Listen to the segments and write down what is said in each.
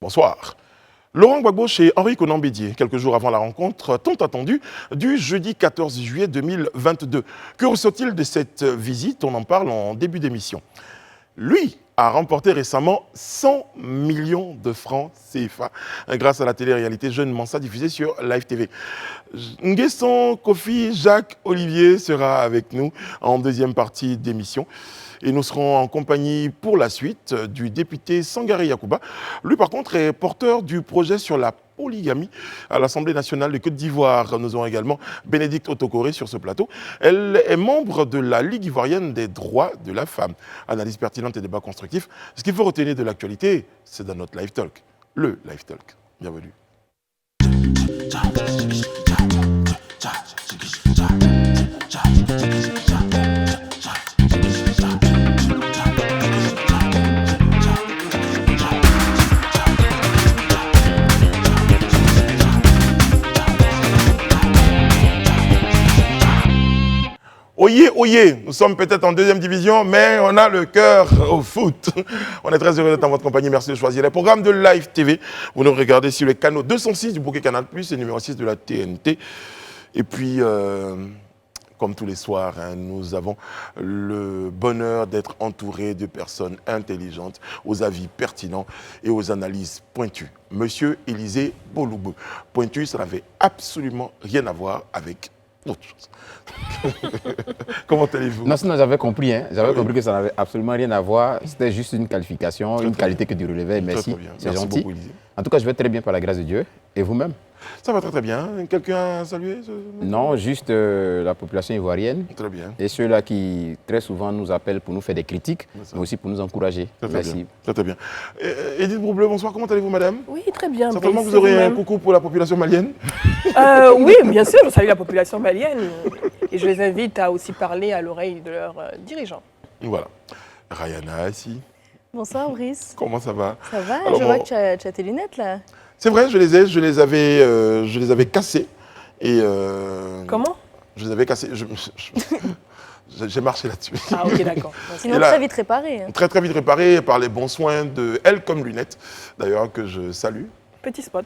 Bonsoir. Laurent Gbagbo chez Henri Konan Bédié, quelques jours avant la rencontre tant attendue du jeudi 14 juillet 2022. Que ressort-il de cette visite? On en parle en début d'émission. Lui a remporté récemment 100 millions de francs CFA grâce à la télé-réalité Jeune Mansa diffusée sur Live TV. Nguesson Kofi Jacques Olivier sera avec nous en deuxième partie d'émission. Et nous serons en compagnie pour la suite du député Sangaré Yacouba. Lui, par contre, est porteur du projet sur la polygamie à l'Assemblée nationale de Côte d'Ivoire. Nous aurons également Bénédicte Otokoré sur ce plateau. Elle est membre de la Ligue ivoirienne des droits de la femme. Analyse pertinente et débat constructif. Ce qu'il faut retenir de l'actualité, c'est dans notre Live Talk. Le Live Talk. Bienvenue. Oyez, oyez, nous sommes peut-être en deuxième division, mais on a le cœur au foot. On est très heureux d'être en votre compagnie. Merci de choisir les programmes de Live TV. Vous nous regardez sur les canaux 206 du bouquet Canal+, et numéro 6 de la TNT. Et puis, comme tous les soirs, nous avons le bonheur d'être entourés de personnes intelligentes, aux avis pertinents et aux analyses pointues. Monsieur Élisée Boloubou. Pointu, ça n'avait absolument rien à voir avec autre chose. Comment allez-vous? Non, sinon j'avais compris. J'avais compris que ça n'avait absolument rien à voir. C'était juste une qualification, une qualité que tu relevais. Merci, c'est gentil. Beaucoup, en tout cas, je vais très bien par la grâce de Dieu. Et vous-même? Ça va très très bien. Quelqu'un a salué Non, juste la population ivoirienne. Très bien. Et ceux-là qui très souvent nous appellent pour nous faire des critiques, mais aussi pour nous encourager. Merci. Très très bien. Edith Broubleu, bonsoir. Comment allez-vous, madame? Oui, très bien. Certainement vous aurez un coucou pour la population malienne. Oui, bien sûr, je salue la population malienne. Et je les invite à aussi parler à l'oreille de leurs dirigeants. Voilà. Rayana, ici. Bonsoir, Brice. Comment ça va? Ça va? Alors, je vois que tu as tes lunettes, là. C'est vrai, je les avais cassées. Et comment? Je les avais cassées. J'ai marché là-dessus. Ah, ok, d'accord. Sinon, très vite réparé. Très très vite réparé par les bons soins de Elle comme Lunettes, d'ailleurs, que je salue. Petit spot.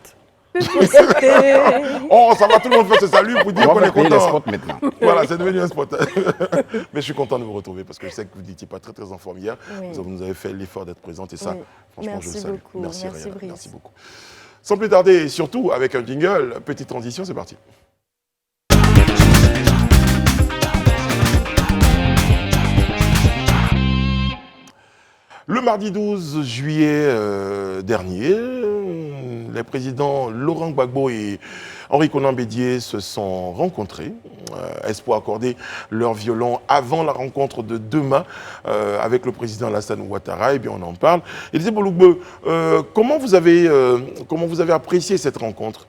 Oh, ça va, tout le monde fait ce salut pour dire qu'on est content. Les spots maintenant. Voilà, c'est devenu un spot. Mais je suis content de vous retrouver parce que je sais que vous n'étiez pas très très en forme hier. Oui. Vous nous avez fait l'effort d'être présente et ça, oui. Franchement, merci je le salue. Beaucoup. Merci, Brice. Merci beaucoup. Sans plus tarder, et surtout avec un jingle, petite transition, c'est parti. Le mardi 12 juillet dernier, les présidents Laurent Gbagbo et Henri Konan Bédié se sont rencontrés. Est-ce pour accorder leur violon avant la rencontre de demain avec le président Alassane Ouattara? Eh bien, on en parle. Élisée Boloubou, comment vous avez apprécié cette rencontre?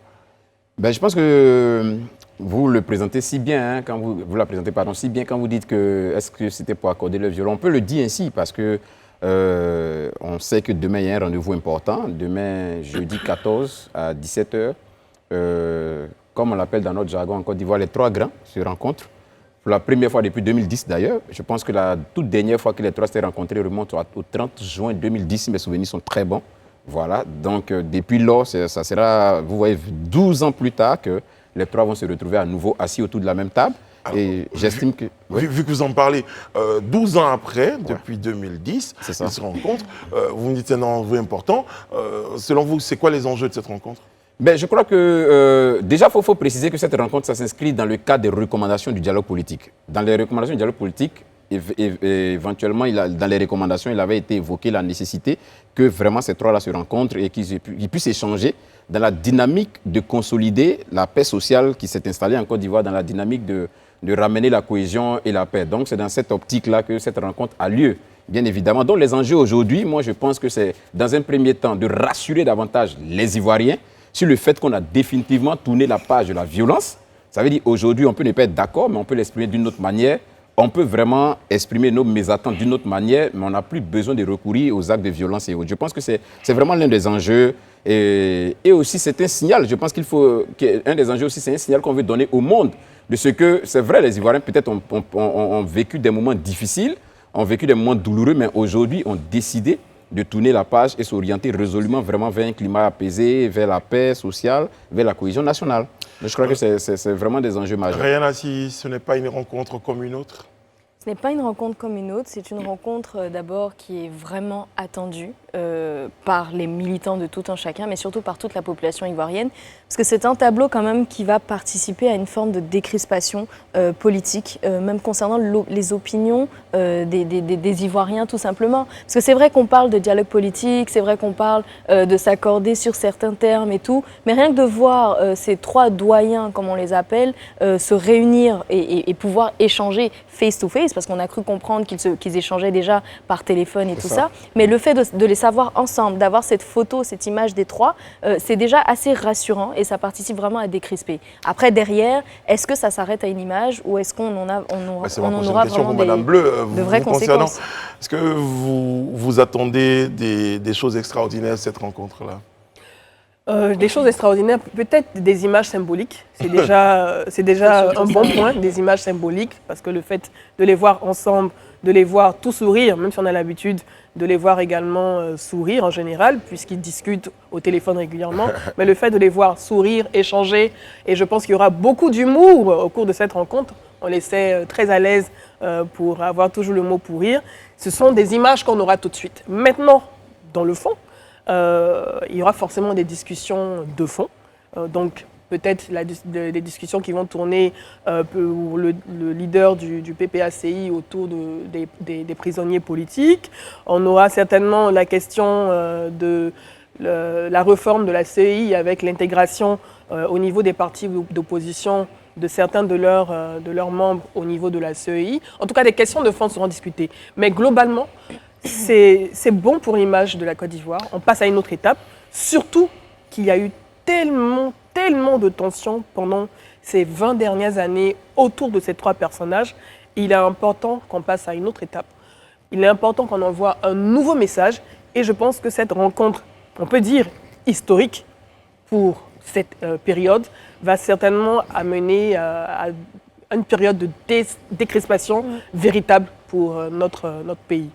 Ben, je pense que vous le présentez si bien, quand vous la présentez si bien quand vous dites que est-ce que c'était pour accorder le violon. On peut le dire ainsi parce que on sait que demain, il y a un rendez-vous important. Demain, jeudi 14 à 17h, comme on l'appelle dans notre jargon en Côte d'Ivoire, les trois grands se rencontrent. Pour la première fois depuis 2010 d'ailleurs. Je pense que la toute dernière fois que les trois s'étaient rencontrés remonte au 30 juin 2010, si mes souvenirs sont très bons. Voilà, donc depuis lors, ça sera, vous voyez, 12 ans plus tard que les trois vont se retrouver à nouveau assis autour de la même table. Alors, et j'estime que... Oui. Vu que vous en parlez, 12 ans après, depuis 2010, ils se rencontrent. Vous me dites c'est un enjeu important. Selon vous, c'est quoi les enjeux de cette rencontre? Ben, je crois que déjà, il faut préciser que cette rencontre, ça s'inscrit dans le cadre des recommandations du dialogue politique. Dans les recommandations du dialogue politique, éventuellement, dans les recommandations, il avait été évoqué la nécessité que vraiment ces trois-là se rencontrent et qu'ils puissent échanger dans la dynamique de consolider la paix sociale qui s'est installée en Côte d'Ivoire, dans la dynamique de ramener la cohésion et la paix. Donc, c'est dans cette optique-là que cette rencontre a lieu, bien évidemment. Donc, les enjeux aujourd'hui, moi, je pense que c'est, dans un premier temps, de rassurer davantage les Ivoiriens sur le fait qu'on a définitivement tourné la page de la violence. Ça veut dire aujourd'hui, on peut ne pas être d'accord, mais on peut l'exprimer d'une autre manière. On peut vraiment exprimer nos mésattentes d'une autre manière, mais on n'a plus besoin de recourir aux actes de violence et autres. Je pense que c'est vraiment l'un des enjeux. Et aussi, c'est un signal. Je pense qu'un des enjeux aussi, c'est un signal qu'on veut donner au monde de ce que, c'est vrai, les Ivoiriens peut-être ont vécu des moments difficiles, ont vécu des moments douloureux, mais aujourd'hui ont décidé de tourner la page et s'orienter résolument vraiment vers un climat apaisé, vers la paix sociale, vers la cohésion nationale. Donc, je crois que c'est vraiment des enjeux majeurs. Rihanna, si ce n'est pas une rencontre comme une autre? Ce n'est pas une rencontre comme une autre, c'est une rencontre d'abord qui est vraiment attendue par les militants de tout un chacun, mais surtout par toute la population ivoirienne, parce que c'est un tableau quand même qui va participer à une forme de décrispation politique, même concernant les opinions des Ivoiriens tout simplement. Parce que c'est vrai qu'on parle de dialogue politique, c'est vrai qu'on parle de s'accorder sur certains termes et tout, mais rien que de voir ces trois doyens, comme on les appelle, se réunir et pouvoir échanger face to face, parce qu'on a cru comprendre qu'ils échangeaient déjà par téléphone et tout ça. Mais le fait de les savoir ensemble, d'avoir cette photo, cette image des trois, c'est déjà assez rassurant et ça participe vraiment à décrisper. Après, derrière, est-ce que ça s'arrête à une image ou est-ce qu'on en aura vraiment Madame Bleu, de vraies conséquences? Est-ce que vous attendez des choses extraordinaires de cette rencontre-là? Des choses extraordinaires, peut-être des images symboliques. C'est déjà un bon point, des images symboliques, parce que le fait de les voir ensemble, de les voir tous sourire, même si on a l'habitude de les voir également sourire en général, puisqu'ils discutent au téléphone régulièrement, mais le fait de les voir sourire, échanger, et je pense qu'il y aura beaucoup d'humour au cours de cette rencontre. On les sait très à l'aise pour avoir toujours le mot pour rire. Ce sont des images qu'on aura tout de suite. Maintenant, dans le fond, il y aura forcément des discussions de fond. Donc, peut-être des discussions qui vont tourner pour le leader du PPACI autour des prisonniers politiques. On aura certainement la question de la réforme de la CEI avec l'intégration au niveau des partis d'opposition de certains de leurs membres au niveau de la CEI. En tout cas, des questions de fond seront discutées. Mais globalement, c'est bon pour l'image de la Côte d'Ivoire. On passe à une autre étape, surtout qu'il y a eu tellement de tensions pendant ces 20 dernières années autour de ces trois personnages. Il est important qu'on passe à une autre étape. Il est important qu'on envoie un nouveau message et je pense que cette rencontre, on peut dire historique pour cette période, va certainement amener à une période de décrispation véritable pour notre pays.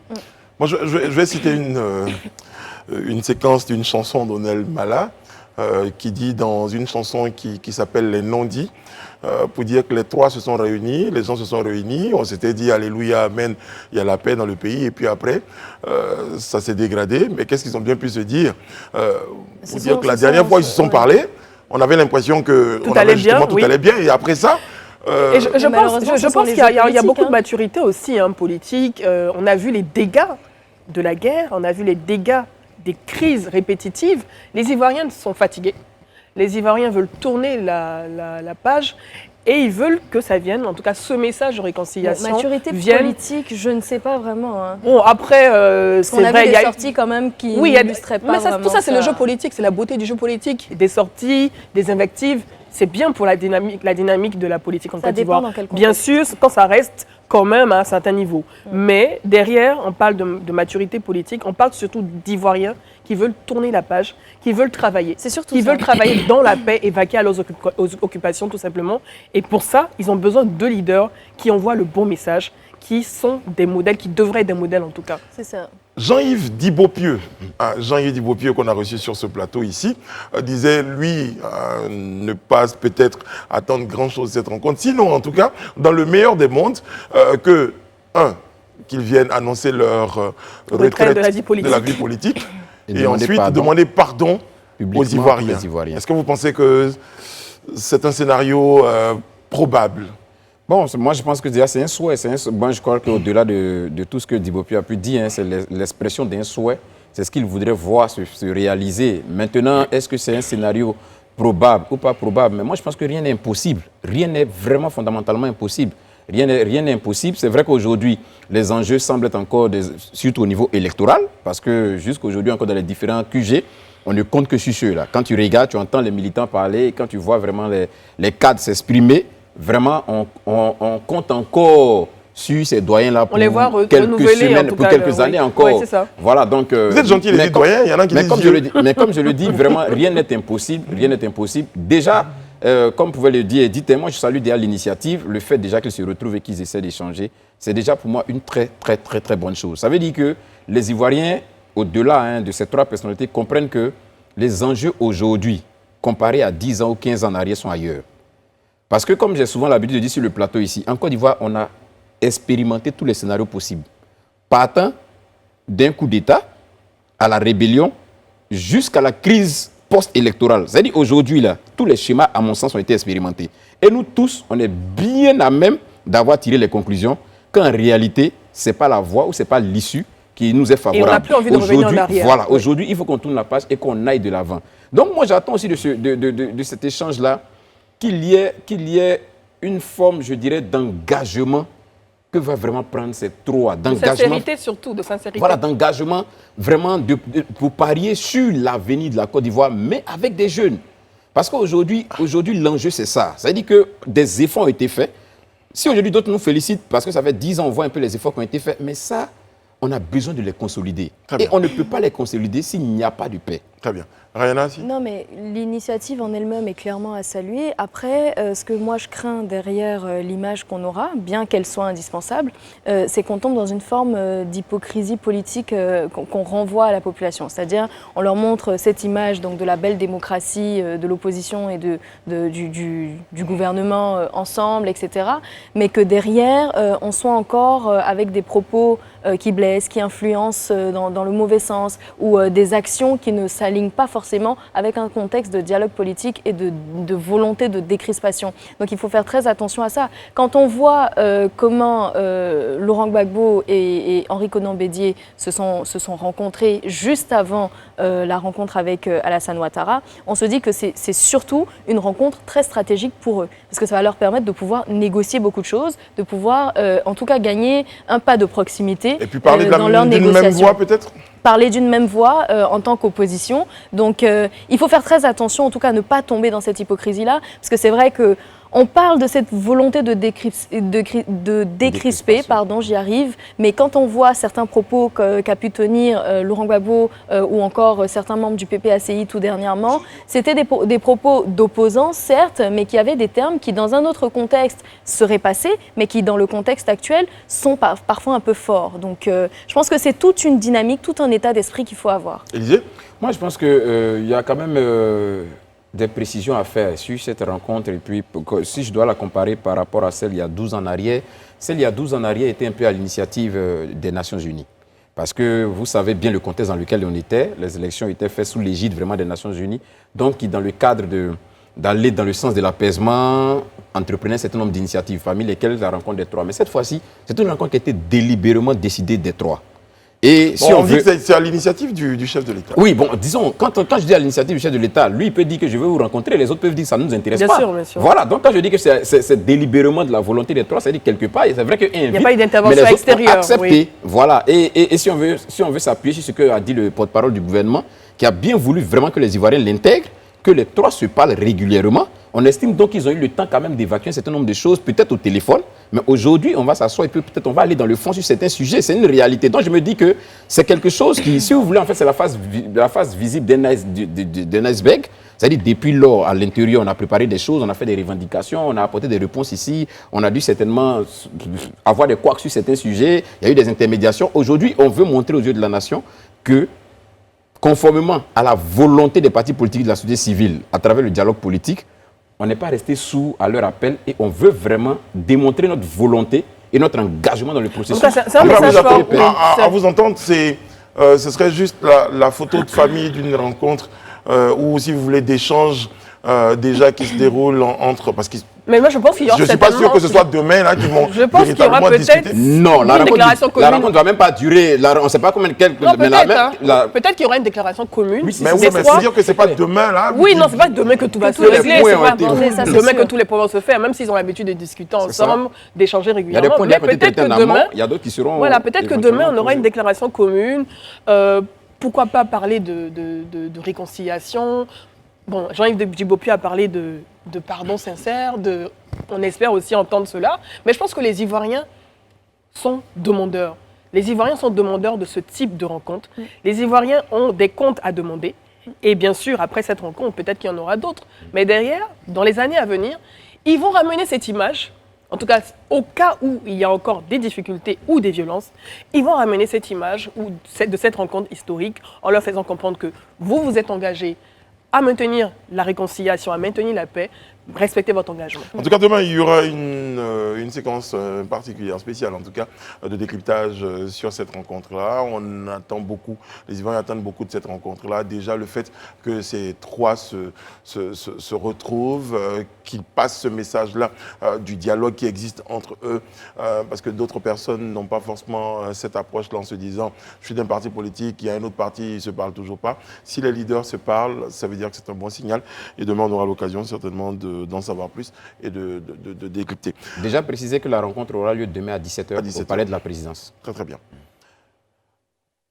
Moi, je vais citer une séquence d'une chanson d'Onel Mala qui dit dans une chanson qui s'appelle « Les non-dits », pour dire que les trois se sont réunis, les gens se sont réunis, on s'était dit « Alléluia, Amen », il y a la paix dans le pays, et puis après, ça s'est dégradé. Mais qu'est-ce qu'ils ont bien pu se dire pour dire que la dernière fois ils se sont parlé, on avait l'impression que tout allait bien, et après ça… Et je pense qu'il y a beaucoup de maturité aussi politique. On a vu les dégâts de la guerre, on a vu les dégâts des crises répétitives. Les Ivoiriens sont fatigués. Les Ivoiriens veulent tourner la page et ils veulent que ça vienne, en tout cas ce message de réconciliation. Maturité politique, je ne sais pas vraiment. Hein. Bon, après, c'est vrai, il y a des sorties quand même qui n'illustraient pas vraiment. Mais tout ça, c'est le jeu politique, c'est la beauté du jeu politique. Des sorties, des invectives, c'est bien pour la dynamique de la politique en Côte d'Ivoire. Bien sûr, quand ça reste quand même à un certain niveau. Mais derrière, on parle de maturité politique, on parle surtout d'Ivoiriens qui veulent tourner la page, qui veulent travailler. C'est surtout qui veulent travailler dans la paix et vaquer à leurs occupations tout simplement. Et pour ça, ils ont besoin de leaders qui envoient le bon message, qui sont des modèles, qui devraient être des modèles en tout cas. C'est ça. Jean-Yves Dibopieux, Jean-Yves Dibopieux qu'on a reçu sur ce plateau ici, disait, lui, ne pas peut-être attendre grand-chose de cette rencontre, sinon en tout cas, dans le meilleur des mondes, qu'ils viennent annoncer leur retraite de la vie politique, et ensuite demander pardon aux Ivoiriens. Est-ce que vous pensez que c'est un scénario probable? Bon, moi je pense que déjà c'est un souhait. Bon, je crois qu'au-delà de tout ce que Dibopieux a pu dire, c'est l'expression d'un souhait. C'est ce qu'il voudrait voir se réaliser. Maintenant, est-ce que c'est un scénario probable ou pas probable? Mais moi je pense que rien n'est impossible. Rien n'est vraiment fondamentalement impossible. Rien n'est impossible. C'est vrai qu'aujourd'hui, les enjeux semblent être encore, surtout au niveau électoral, parce que jusqu'aujourd'hui, encore dans les différents QG, on ne compte que sur ceux-là. Quand tu regardes, tu entends les militants parler, et quand tu vois vraiment les cadres s'exprimer, vraiment, on compte encore sur ces doyens-là pour quelques semaines, pour quelques années encore. Oui, c'est ça. Voilà, donc, vous êtes gentil, les doyens, il y en a qui disent mais comme je le dis, vraiment, rien n'est impossible. Rien n'est impossible. Déjà, comme vous pouvez le dire, Edith, moi je salue déjà l'initiative, le fait déjà qu'ils se retrouvent et qu'ils essaient d'échanger, c'est déjà pour moi une très bonne chose. Ça veut dire que les Ivoiriens au-delà de ces 3 personnalités, comprennent que les enjeux aujourd'hui, comparés à 10 ans ou 15 ans en arrière, sont ailleurs. Parce que, comme j'ai souvent l'habitude de dire sur le plateau ici, en Côte d'Ivoire, on a expérimenté tous les scénarios possibles. Partant d'un coup d'État à la rébellion jusqu'à la crise post-électorale. C'est-à-dire aujourd'hui, là, tous les schémas, à mon sens, ont été expérimentés. Et nous tous, on est bien à même d'avoir tiré les conclusions qu'en réalité, ce n'est pas la voie ou ce n'est pas l'issue qui nous est favorable. Et on n'a plus envie de revenir en arrière. Voilà, aujourd'hui, il faut qu'on tourne la page et qu'on aille de l'avant. Donc moi, j'attends aussi de cet échange-là qu'il y ait une forme, je dirais, d'engagement que va vraiment prendre ces 3 d'engagement. De sincérité surtout, de sincérité. Voilà, d'engagement vraiment pour parier sur l'avenir de la Côte d'Ivoire, mais avec des jeunes. Parce qu'aujourd'hui, l'enjeu, c'est ça. C'est-à-dire que des efforts ont été faits. Si aujourd'hui, d'autres nous félicitent, parce que ça fait 10 ans, on voit un peu les efforts qui ont été faits, mais ça, on a besoin de les consolider. Et on ne peut pas les consolider s'il n'y a pas de paix. Très bien. Rayana, si? Non, mais l'initiative en elle-même est clairement à saluer. Après, ce que moi je crains derrière l'image qu'on aura, bien qu'elle soit indispensable, c'est qu'on tombe dans une forme d'hypocrisie politique qu'on renvoie à la population. C'est-à-dire, on leur montre cette image donc, de la belle démocratie, de l'opposition et du gouvernement ensemble, etc. Mais que derrière, on soit encore avec des propos qui blessent, qui influencent dans le mauvais sens, ou des actions qui ne s'alignent pas forcément avec un contexte de dialogue politique et de volonté de décrispation. Donc il faut faire très attention à ça. Quand on voit comment Laurent Gbagbo et Henri Konan Bédié se sont rencontrés juste avant la rencontre avec Alassane Ouattara, on se dit que c'est surtout une rencontre très stratégique pour eux. Parce que ça va leur permettre de pouvoir négocier beaucoup de choses, de pouvoir en tout cas gagner un pas de proximité et puis parler dans leur d'une négociation. même voix peut-être. Parler d'une même voix en tant qu'opposition. Donc il faut faire très attention, en tout cas, à ne pas tomber dans cette hypocrisie-là, parce que c'est vrai qu'on parle de cette volonté de décrisper, j'y arrive, mais quand on voit certains propos qu'a pu tenir Laurent Gbagbo ou encore certains membres du PPACI tout dernièrement, c'était des propos d'opposants, certes, mais qui avaient des termes qui, dans un autre contexte, seraient passés, mais qui, dans le contexte actuel, sont parfois un peu forts. Donc je pense que c'est toute une dynamique, tout un état d'esprit qu'il faut avoir. Élisée? Moi, je pense qu'il y a quand même des précisions à faire sur cette rencontre. Et puis, si je dois la comparer par rapport à celle il y a 12 ans en arrière, celle il y a 12 ans en arrière était un peu à l'initiative des Nations Unies. Parce que vous savez bien le contexte dans lequel on était. Les élections étaient faites sous l'égide vraiment des Nations Unies. Donc, qui, dans le cadre d'aller dans le sens de l'apaisement, entreprenait un certain nombre d'initiatives, parmi lesquelles la rencontre des 3. Mais cette fois-ci, c'est une rencontre qui a été délibérément décidée des 3. Et si on dit que c'est à l'initiative du chef de l'État. Oui, bon, disons, quand je dis à l'initiative du chef de l'État, lui, il peut dire que je vais vous rencontrer, les autres peuvent dire que ça ne nous intéresse pas. Bien sûr. Voilà, donc quand je dis que c'est délibérément de la volonté des 3, c'est-à-dire quelque part, c'est vrai qu'il n'y a pas eu d'intervention extérieure. Accepté, oui. Voilà. Et si on veut s'appuyer sur ce qu'a dit le porte-parole du gouvernement, qui a bien voulu vraiment que les Ivoiriens l'intègrent, que les 3 se parlent régulièrement, on estime donc qu'ils ont eu le temps quand même d'évacuer un certain nombre de choses, peut-être au téléphone, mais aujourd'hui, on va s'asseoir et peut-être on va aller dans le fond sur certains sujets. C'est une réalité. Donc je me dis que c'est quelque chose qui, si vous voulez, en fait, c'est la face visible d'un iceberg. C'est-à-dire, depuis lors, à l'intérieur, on a préparé des choses, on a fait des revendications, on a apporté des réponses ici, on a dû certainement avoir des couacs sur certains sujets, il y a eu des intermédiations. Aujourd'hui, on veut montrer aux yeux de la nation que, conformément à la volonté des partis politiques de la société civile, à travers le dialogue politique, on n'est pas resté sourd à leur appel et on veut vraiment démontrer notre volonté et notre engagement dans le processus. C'est un message fort. À vous entendre, ce serait juste la photo de famille d'une rencontre ou, si vous voulez, d'échanges déjà qui se déroulent entre... Parce que mais moi, je pense qu'il y aura je ne suis pas sûr que ce soit demain là qu'ils vont je pense qu'il y aura peut-être non, la rencontre ne va même pas durer. On ne sait pas combien de... Peut-être qu'il y aura une déclaration commune. Oui, mais c'est-à-dire que ce n'est pas demain là. Oui, non, ce n'est pas demain que tout va se régler. C'est pas demain que tous les points vont se faire, même s'ils ont l'habitude de discuter ensemble, d'échanger régulièrement. Mais peut-être que demain, il y a d'autres qui seront... Voilà, peut-être que demain, on aura une déclaration commune. Pourquoi pas parler de réconciliation? Bon, Jean-Yves Djibopi a parlé de pardon sincère, on espère aussi entendre cela. Mais je pense que les Ivoiriens sont demandeurs. Les Ivoiriens sont demandeurs de ce type de rencontre. Les Ivoiriens ont des comptes à demander. Et bien sûr, après cette rencontre, peut-être qu'il y en aura d'autres. Mais derrière, dans les années à venir, ils vont ramener cette image en tout cas, au cas où il y a encore des difficultés ou des violences, ils vont ramener cette image de cette rencontre historique en leur faisant comprendre que vous vous êtes engagés à maintenir la réconciliation, à maintenir la paix, respectez votre engagement. En tout cas, demain, il y aura une séquence particulière, spéciale, en tout cas, de décryptage sur cette rencontre-là. On attend beaucoup, les Ivoiriens attendent beaucoup de cette rencontre-là. Déjà, le fait que ces trois se retrouvent, qu'ils passent ce message-là du dialogue qui existe entre eux, parce que d'autres personnes n'ont pas forcément cette approche-là en se disant « je suis d'un parti politique, il y a un autre parti, ils ne se parlent toujours pas ». Si les leaders se parlent, ça veut dire que c'est un bon signal. Et demain, on aura l'occasion certainement d'en savoir plus et de décrypter. Déjà préciser que la rencontre aura lieu demain à 17h au palais de la présidence. Très très bien.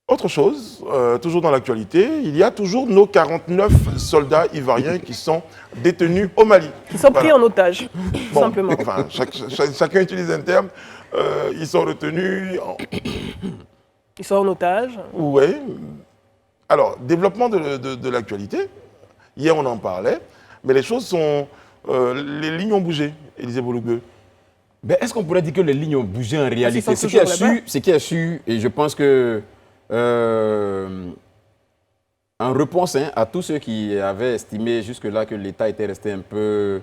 Autre chose, toujours dans l'actualité, il y a toujours nos 49 soldats ivoiriens qui sont détenus au Mali. Ils sont pris en otage, tout simplement. Enfin, chacun utilise un terme. Ils sont retenus. Ils sont en otage. Oui. Alors, développement de l'actualité. Hier, on en parlait. Mais les choses sont... les lignes ont bougé, Élisée Bologue. Ben, est-ce qu'on pourrait dire que les lignes ont bougé en réalité? Ce qui est sûr, et je pense que en réponse à tous ceux qui avaient estimé jusque-là que l'État était resté un peu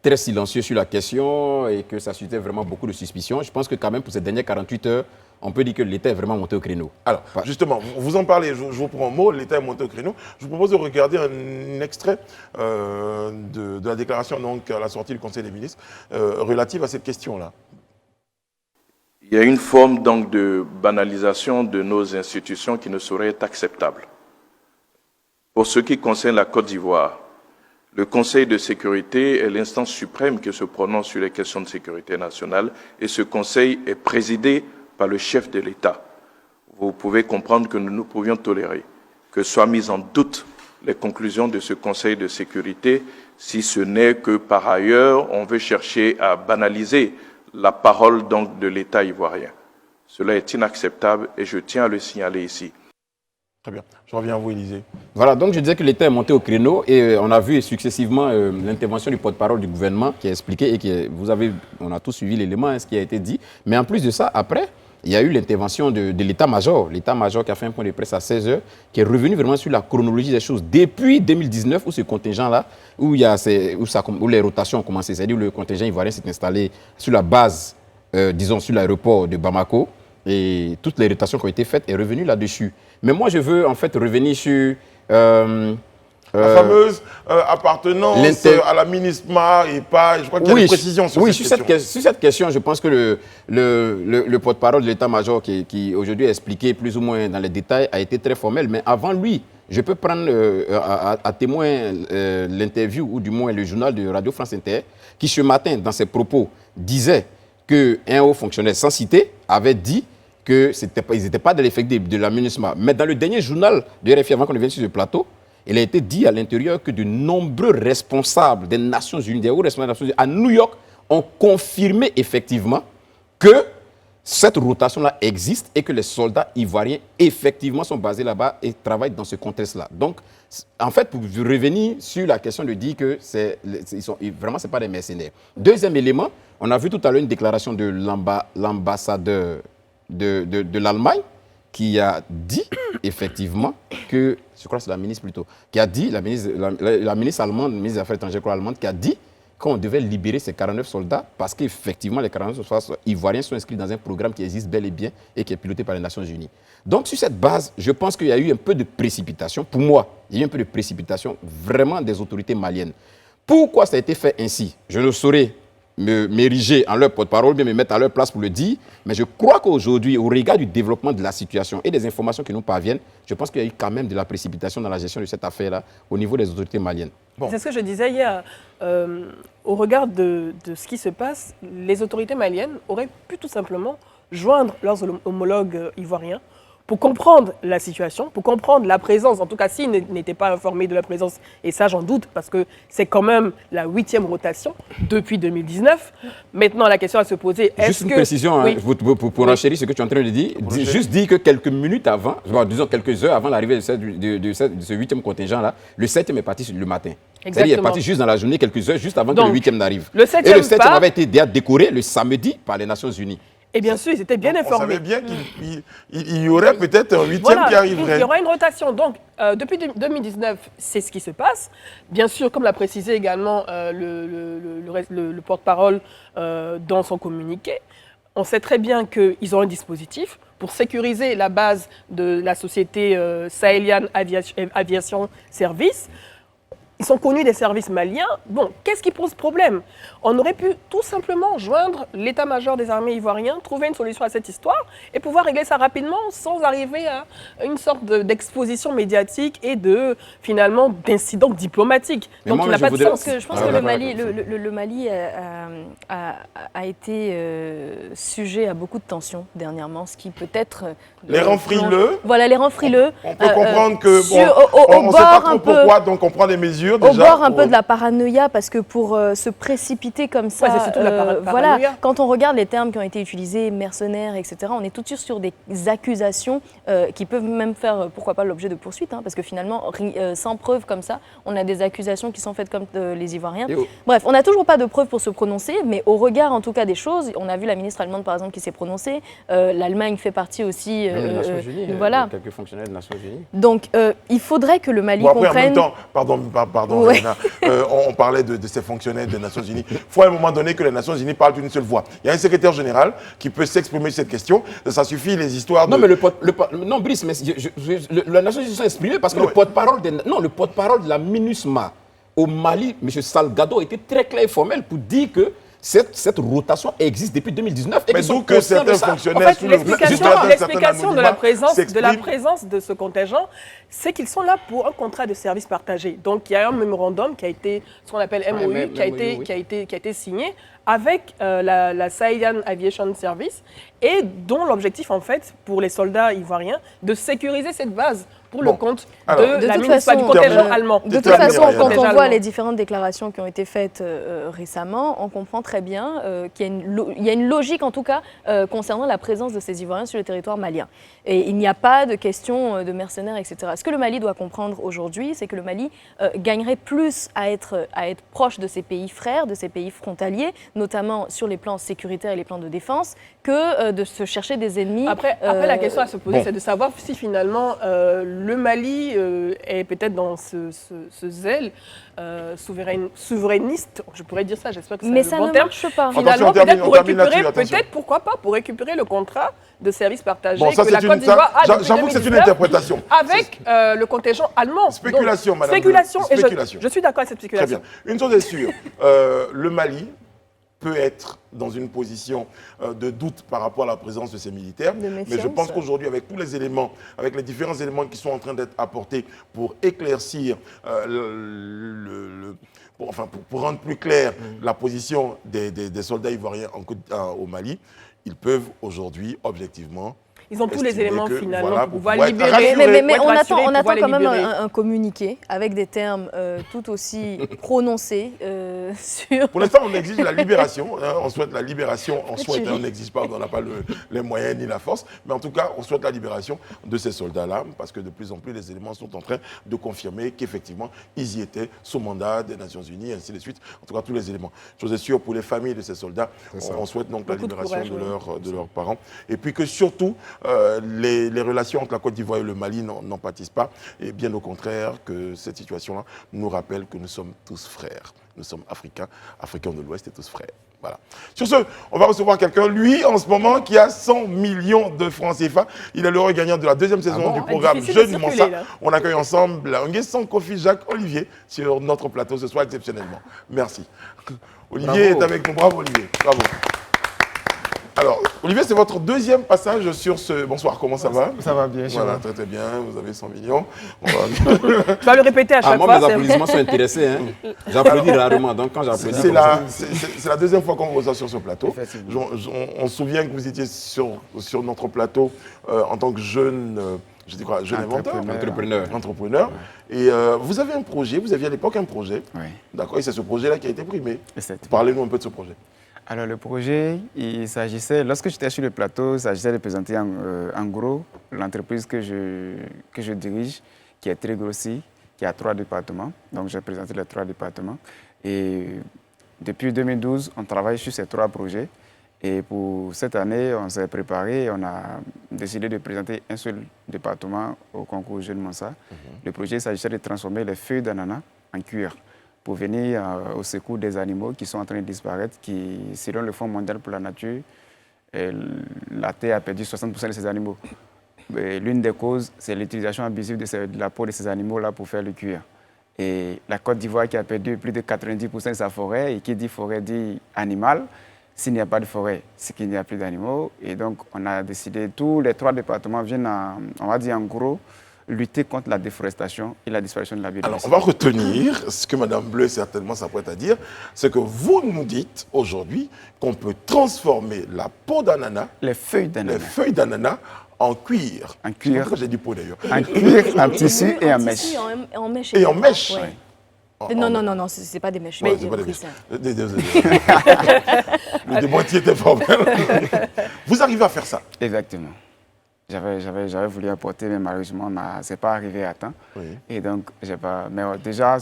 très silencieux sur la question et que ça suscitait vraiment beaucoup de suspicions, je pense que quand même pour ces dernières 48 heures, on peut dire que l'État est vraiment monté au créneau. Alors, justement, vous en parlez, je vous prends un mot, l'État est monté au créneau. Je vous propose de regarder un extrait de la déclaration, donc à la sortie du Conseil des ministres, relative à cette question-là. Il y a une forme donc de banalisation de nos institutions qui ne saurait être acceptable. Pour ce qui concerne la Côte d'Ivoire, le Conseil de sécurité est l'instance suprême qui se prononce sur les questions de sécurité nationale et ce Conseil est présidé par le chef de l'État. Vous pouvez comprendre que nous ne pouvions tolérer que soient mises en doute les conclusions de ce Conseil de sécurité, si ce n'est que par ailleurs, on veut chercher à banaliser la parole donc de l'État ivoirien. Cela est inacceptable et je tiens à le signaler ici. Très bien. Je reviens à vous, Élisée. Voilà, donc je disais que l'État est monté au créneau et on a vu successivement l'intervention du porte-parole du gouvernement qui a expliqué et on a tous suivi l'élément, ce qui a été dit. Mais en plus de ça, après, il y a eu l'intervention de l'état-major. L'état-major qui a fait un point de presse à 16h, qui est revenu vraiment sur la chronologie des choses. Depuis 2019, où ce contingent-là, où les rotations ont commencé, c'est-à-dire où le contingent ivoirien s'est installé sur la base, disons, sur l'aéroport de Bamako, et toutes les rotations qui ont été faites est revenu là-dessus. Mais moi, je veux en fait revenir sur... la fameuse appartenance à la MINISMA et pas... Je crois qu'il y a des précisions sur cette question. Sur cette question, je pense que le porte-parole de l'état-major qui aujourd'hui a expliqué plus ou moins dans les détails a été très formel. Mais avant lui, je peux prendre à témoin l'interview ou du moins le journal de Radio France Inter qui ce matin, dans ses propos, disait qu'un haut fonctionnaire sans citer avait dit qu'ils n'étaient pas dans l'effectif de la MINISMA. Mais dans le dernier journal de RFI, avant qu'on vienne sur ce plateau, il a été dit à l'intérieur que de nombreux responsables des Nations Unies, des hauts responsables des Nations Unies à New York, ont confirmé effectivement que cette rotation-là existe et que les soldats ivoiriens effectivement sont basés là-bas et travaillent dans ce contexte-là. Donc, en fait, pour revenir sur la question de dire que vraiment, ce n'est pas des mercenaires. Deuxième élément, on a vu tout à l'heure une déclaration de l'ambassadeur de l'Allemagne qui a dit effectivement que, je crois que c'est la ministre plutôt, qui a dit, la ministre allemande, la ministre des Affaires étrangères allemande, qui a dit qu'on devait libérer ces 49 soldats parce qu'effectivement, les 49 soldats ivoiriens sont inscrits dans un programme qui existe bel et bien et qui est piloté par les Nations Unies. Donc, sur cette base, je pense qu'il y a eu un peu de précipitation. Pour moi, il y a eu un peu de précipitation vraiment des autorités maliennes. Pourquoi ça a été fait ainsi? Je ne saurais m'ériger en leur porte-parole, bien me mettre à leur place pour le dire, mais je crois qu'aujourd'hui, au regard du développement de la situation et des informations qui nous parviennent, je pense qu'il y a eu quand même de la précipitation dans la gestion de cette affaire-là au niveau des autorités maliennes. Bon. C'est ce que je disais hier. Au regard de ce qui se passe, les autorités maliennes auraient pu tout simplement joindre leurs homologues ivoiriens pour comprendre la situation, pour comprendre la présence, en tout cas s'ils n'étaient pas informés de la présence, et ça j'en doute parce que c'est quand même la 8e rotation depuis 2019. Maintenant la question à se poser, est-ce que... Juste une précision, oui. pour enchérir ce que tu es en train de dire, juste dis que quelques minutes avant, disons quelques heures avant l'arrivée de ce 8e contingent-là, le 7e est parti le matin. C'est-à-dire il est parti juste dans la journée, quelques heures, juste avant que le 8e n'arrive. Et le 7e avait été décoré le samedi par les Nations Unies. Et bien sûr, ils étaient bien informés. On savait bien qu'il y aurait peut-être un 8e qui arriverait. Il y aura une rotation. Donc, depuis 2019, c'est ce qui se passe. Bien sûr, comme l'a précisé également le porte-parole dans son communiqué, on sait très bien qu'ils ont un dispositif pour sécuriser la base de la société Sahelian Aviation Service. Ils sont connus des services maliens. Bon, qu'est-ce qui pose problème? On aurait pu tout simplement joindre l'état-major des armées ivoiriens, trouver une solution à cette histoire et pouvoir régler ça rapidement sans arriver à une sorte d'exposition médiatique et finalement d'incidents diplomatiques. Donc il n'a pas de sens. Je pense que le Mali a été sujet à beaucoup de tensions dernièrement, ce qui peut être... Les rend frileux. Voilà, les rend frileux. On peut comprendre que, on ne sait pas trop pourquoi, donc on prend des mesures. Déjà, au bord un peu de la paranoïa, parce que pour se précipiter comme ça, c'est surtout la paranoïa. Voilà, quand on regarde les termes qui ont été utilisés, mercenaires, etc., on est tout de suite sur des accusations qui peuvent même faire, pourquoi pas, l'objet de poursuites, hein, parce que finalement, sans preuve comme ça, on a des accusations qui sont faites comme les Ivoiriens. Bref, on n'a toujours pas de preuves pour se prononcer, mais au regard en tout cas des choses, on a vu la ministre allemande par exemple qui s'est prononcée, l'Allemagne fait partie aussi... les Nations Unies, voilà. Quelques fonctionnaires des Nations Unies. Donc, il faudrait que le Mali après, comprenne... en même temps, pardon, ouais. On parlait de ces fonctionnaires des Nations Unies. Il faut à un moment donné que les Nations Unies parlent d'une seule voix. Il y a un secrétaire général qui peut s'exprimer sur cette question. Ça suffit, les histoires de... Non, mais non, Brice, mais la Nations Unies sont exprimées parce que le porte-parole de la MINUSMA au Mali, M. Salgado, était très clair et formel pour dire que cette rotation existe depuis 2019. Mais d'où que certains fonctionnaires... En fait, l'explication de la présence de ce contingent, c'est qu'ils sont là pour un contrat de service partagé. Donc, il y a un mémorandum qui a été, ce qu'on appelle MOU, qui a été signé avec la Sahelian Aviation Service et dont l'objectif, en fait, pour les soldats ivoiriens, de sécuriser cette base pour le compte de la MINUSMA, du contingent allemand. De toute façon, quand on voit les différentes déclarations qui ont été faites récemment, on comprend très bien qu'il y a une logique, en tout cas, concernant la présence de ces Ivoiriens sur le territoire malien. Et il n'y a pas de question de mercenaires, etc. Ce que le Mali doit comprendre aujourd'hui, c'est que le Mali gagnerait plus à être proche de ses pays frères, de ses pays frontaliers, notamment sur les plans sécuritaires et les plans de défense, que de se chercher des ennemis. Après la question à se poser, c'est de savoir si finalement le Mali est peut-être dans ce zèle souverainiste, je pourrais dire ça, j'espère que c'est le bon terme. Mais ça ne marche pas. Finalement, peut-être pourquoi pas, pour récupérer le contrat de service partagé que la Côte d'Ivoire a depuis 2019. J'avoue que c'est une interprétation. Avec le contingent allemand. Spéculation, madame. Spéculation, et je suis d'accord avec cette spéculation. Très bien. Une chose est sûre, le Mali peut être dans une position de doute par rapport à la présence de ces militaires. Mais je pense qu'aujourd'hui, avec tous les éléments, avec les différents éléments qui sont en train d'être apportés pour éclaircir, pour rendre plus claire la position des soldats ivoiriens au Mali, ils peuvent aujourd'hui, objectivement, ils ont tous les éléments finalement pour pouvoir libérer. Mais on attend quand même un communiqué avec des termes tout aussi prononcés sur... Pour l'instant, on exige la libération. On souhaite la libération. On n'exige pas, on n'a pas les moyens ni la force. Mais en tout cas, on souhaite la libération de ces soldats-là parce que de plus en plus, les éléments sont en train de confirmer qu'effectivement, ils y étaient sous mandat des Nations Unies, et ainsi de suite. En tout cas, tous les éléments. Chose est sûre, pour les familles de ces soldats, on souhaite donc la libération de leurs parents. Et puis que surtout, les relations entre la Côte d'Ivoire et le Mali n'en pâtissent pas. Et bien au contraire, que cette situation-là nous rappelle que nous sommes tous frères. Nous sommes africains de l'Ouest et tous frères. Voilà. Sur ce, on va recevoir quelqu'un, lui, en ce moment, qui a 100 millions de francs CFA. Il est l'heureux gagnant de la deuxième saison du programme Jeux du Mansa. On accueille ensemble Nguessan Kofi Jacques Olivier sur notre plateau ce soir exceptionnellement. Merci. Olivier est avec nous. Bravo, Olivier. Bravo. Alors, Olivier, c'est votre deuxième passage sur ce... Bonsoir, comment ça va? Ça va bien, Voilà, très très bien, vous avez 100 millions. On va- Tu vas le répéter à chaque Moi, fois. mes applaudissements sont intéressés. Hein. J'applaudis rarement, donc quand j'applaudis... C'est la deuxième fois qu'on vous reçoit sur ce plateau. Effectivement. On se souvient que vous étiez sur notre plateau en tant que jeune, je dis quoi, jeune inventeur, entrepreneur. Et vous avez un projet, vous aviez à l'époque un projet. Oui. D'accord, et c'est ce projet-là qui a été primé. Effectivement. Parlez-nous un peu de ce projet. Alors le projet, il s'agissait, lorsque j'étais sur le plateau, il s'agissait de présenter en gros l'entreprise que je dirige, qui est très grossie, qui a 3 départements. Donc j'ai présenté les 3 départements. Et depuis 2012, on travaille sur ces 3 projets. Et pour cette année, on s'est préparé, on a décidé de présenter un seul département au concours Jeune Mansa. Le projet s'agissait de transformer les feuilles d'ananas en cuir pour venir au secours des animaux qui sont en train de disparaître, qui, selon le Fonds mondial pour la nature, la Terre a perdu 60% de ces animaux. L'une des causes, c'est l'utilisation abusive de la peau de ces animaux-là pour faire le cuir. Et la Côte d'Ivoire qui a perdu plus de 90% de sa forêt, et qui dit forêt dit animal. S'il n'y a pas de forêt, c'est qu'il n'y a plus d'animaux. Et donc, on a décidé, tous les 3 départements viennent, on va dire en gros, lutter contre la déforestation et la disparition de la biodiversité. Alors, on va retenir ce que Mme Bleu certainement s'apprête à dire, c'est que vous nous dites aujourd'hui qu'on peut transformer la peau d'ananas, les feuilles d'ananas en cuir. En cuir. Pourquoi j'ai dit peau d'ailleurs? En cuir, en tissu et en mèche. En mèche. Et en mèche. Ouais. Oh, Non, c'est pas des mèches. Ouais, mais c'est pas des oui, mèches. ça. Désolé. Le déboîtier était formel. Vous arrivez à faire ça? Exactement. J'avais voulu apporter, mais malheureusement, ce n'est pas arrivé à temps. Oui. Et donc, j'ai pas. Mais déjà,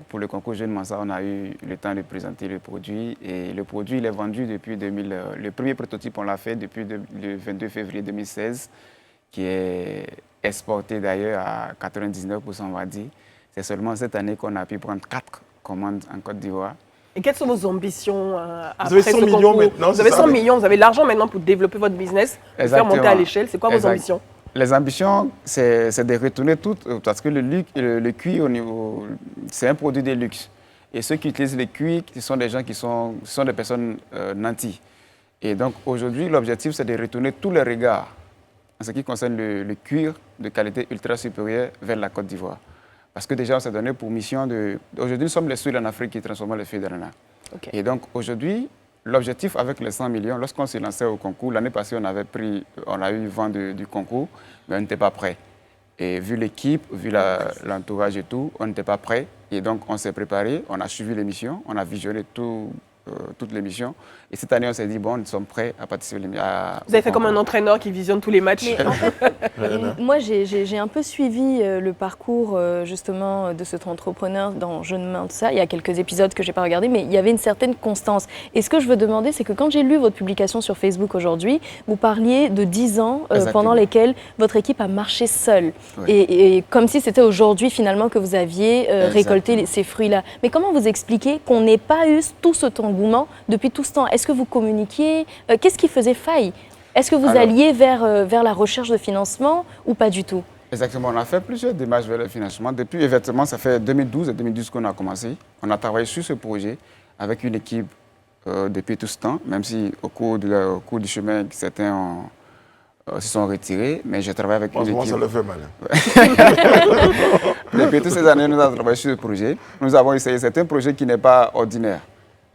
pour le concours Jeune Mansa, on a eu le temps de présenter le produit. Et le produit, il est vendu depuis 2000. Le premier prototype, on l'a fait depuis le 22 février 2016, qui est exporté d'ailleurs à 99%, on va dire. C'est seulement cette année qu'on a pu prendre 4 commandes en Côte d'Ivoire. Et quelles sont vos ambitions Vous avez 100 millions concours? maintenant, Vous avez c'est 100 ça, millions, vous avez l'argent maintenant pour développer votre business, pour faire monter à l'échelle. C'est quoi vos ambitions? Les ambitions, c'est de retourner tout, parce que le cuir, c'est un produit de luxe. Et ceux qui utilisent le cuir, ce sont des gens qui sont des personnes nantis. Et donc aujourd'hui, l'objectif, c'est de retourner tous les regards en ce qui concerne le cuir de qualité ultra supérieure vers la Côte d'Ivoire. Parce que déjà, on s'est donné pour mission de... Aujourd'hui, nous sommes les seuls en Afrique qui transforment les feuilles d'ananas. Okay. Et donc, aujourd'hui, l'objectif avec les 100 millions, lorsqu'on s'est lancé au concours, l'année passée, on a eu vent du concours, mais on n'était pas prêt. Et vu l'équipe, vu l'entourage et tout, on n'était pas prêt. Et donc, on s'est préparé, on a suivi l'émission, on a visionné toute l'émission. Et cette année, on s'est dit, bon, nous sommes prêts à participer à... Vous avez fait comme un entraîneur qui visionne tous les matchs. Mais en fait, moi, j'ai un peu suivi le parcours, justement, de cet entrepreneur dans Jeune Mansa. Il y a quelques épisodes que je n'ai pas regardés, mais il y avait une certaine constance. Et ce que je veux demander, c'est que quand j'ai lu votre publication sur Facebook aujourd'hui, vous parliez de 10 ans pendant lesquels votre équipe a marché seule. Oui. Et comme si c'était aujourd'hui, finalement, que vous aviez récolté ces fruits-là. Mais comment vous expliquez qu'on n'ait pas eu tout ce engouement depuis tout ce temps? Est-ce que vous communiquiez? Qu'est-ce qui faisait faille? Est-ce que vous alliez vers la recherche de financement ou pas du tout? Exactement, on a fait plusieurs démarches vers le financement. Depuis, effectivement, ça fait 2012 et 2012 qu'on a commencé. On a travaillé sur ce projet avec une équipe depuis tout ce temps, même si au cours du chemin, certains se sont retirés, mais j'ai travaillé avec une équipe. Ça le fait mal. Depuis toutes ces années, nous avons travaillé sur ce projet. Nous avons essayé, c'est un projet qui n'est pas ordinaire.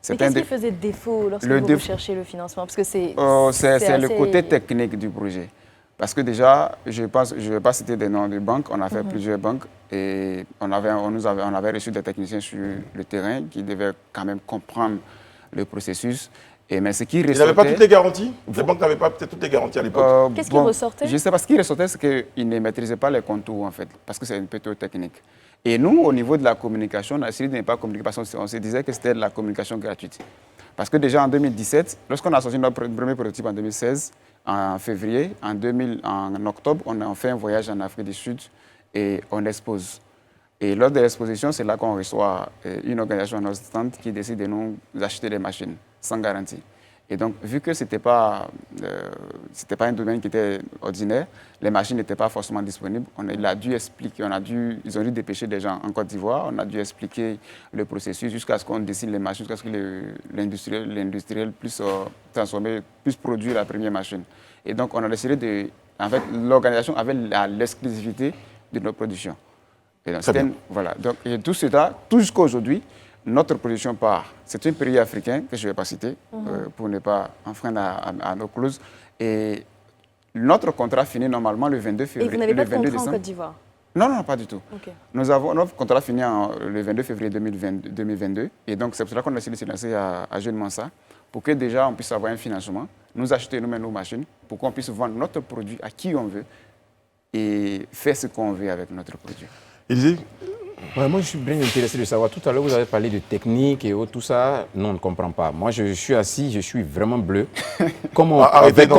Mais qu'est-ce qui faisait défaut lorsque vous recherchez le financement? Parce que c'est le côté technique du projet. Parce que déjà, je ne vais pas citer des noms de banques, on a fait plusieurs banques et on avait reçu des techniciens sur le terrain qui devaient quand même comprendre le processus. Mais ce qui ressortait... Ils n'avaient pas toutes les garanties? Les banques n'avaient pas peut-être toutes les garanties à l'époque? Qu'est-ce qui ressortait? Je ne sais pas. Ce qui ressortait, c'est qu'ils ne maîtrisaient pas les contours, en fait, parce que c'est une plutôt technique. Et nous, au niveau de la communication, on a essayé de ne pas communiquer parce qu'on se disait que c'était de la communication gratuite. Parce que déjà en 2017, lorsqu'on a sorti notre premier prototype en 2016, en février, en octobre, on a fait un voyage en Afrique du Sud et on expose. Et lors de l'exposition, c'est là qu'on reçoit une organisation à notre stand qui décide de nous acheter des machines sans garantie. Et donc, vu que ce n'était pas un domaine qui était ordinaire, les machines n'étaient pas forcément disponibles, ils ont dû dépêcher des gens en Côte d'Ivoire, on a dû expliquer le processus jusqu'à ce qu'on dessine les machines, jusqu'à ce que l'industriel puisse transformer, puisse produire la première machine. Et donc, on a décidé de... En fait, l'organisation avait l'exclusivité de nos productions. Et donc, voilà. Donc, et tout cela, tout jusqu'à aujourd'hui, notre production part. C'est un pays africain que je ne vais pas citer pour ne pas enfreindre à nos clauses. Et notre contrat finit normalement le 22 février. Et vous n'avez pas de contrat en Côte d'Ivoire? Non, pas du tout. Okay. Notre contrat finit le 22 février 2022. Et donc, c'est pour cela qu'on a décidé de se lancer à Jeune Mansa pour que déjà on puisse avoir un financement, nous acheter nous-mêmes nos machines, pour qu'on puisse vendre notre produit à qui on veut et faire ce qu'on veut avec notre produit. Élisée? Ouais, moi, je suis bien intéressé de savoir. Tout à l'heure, vous avez parlé de technique et tout ça. Non, on ne comprend pas. Moi, je suis assis, je suis vraiment bleu. Comment avec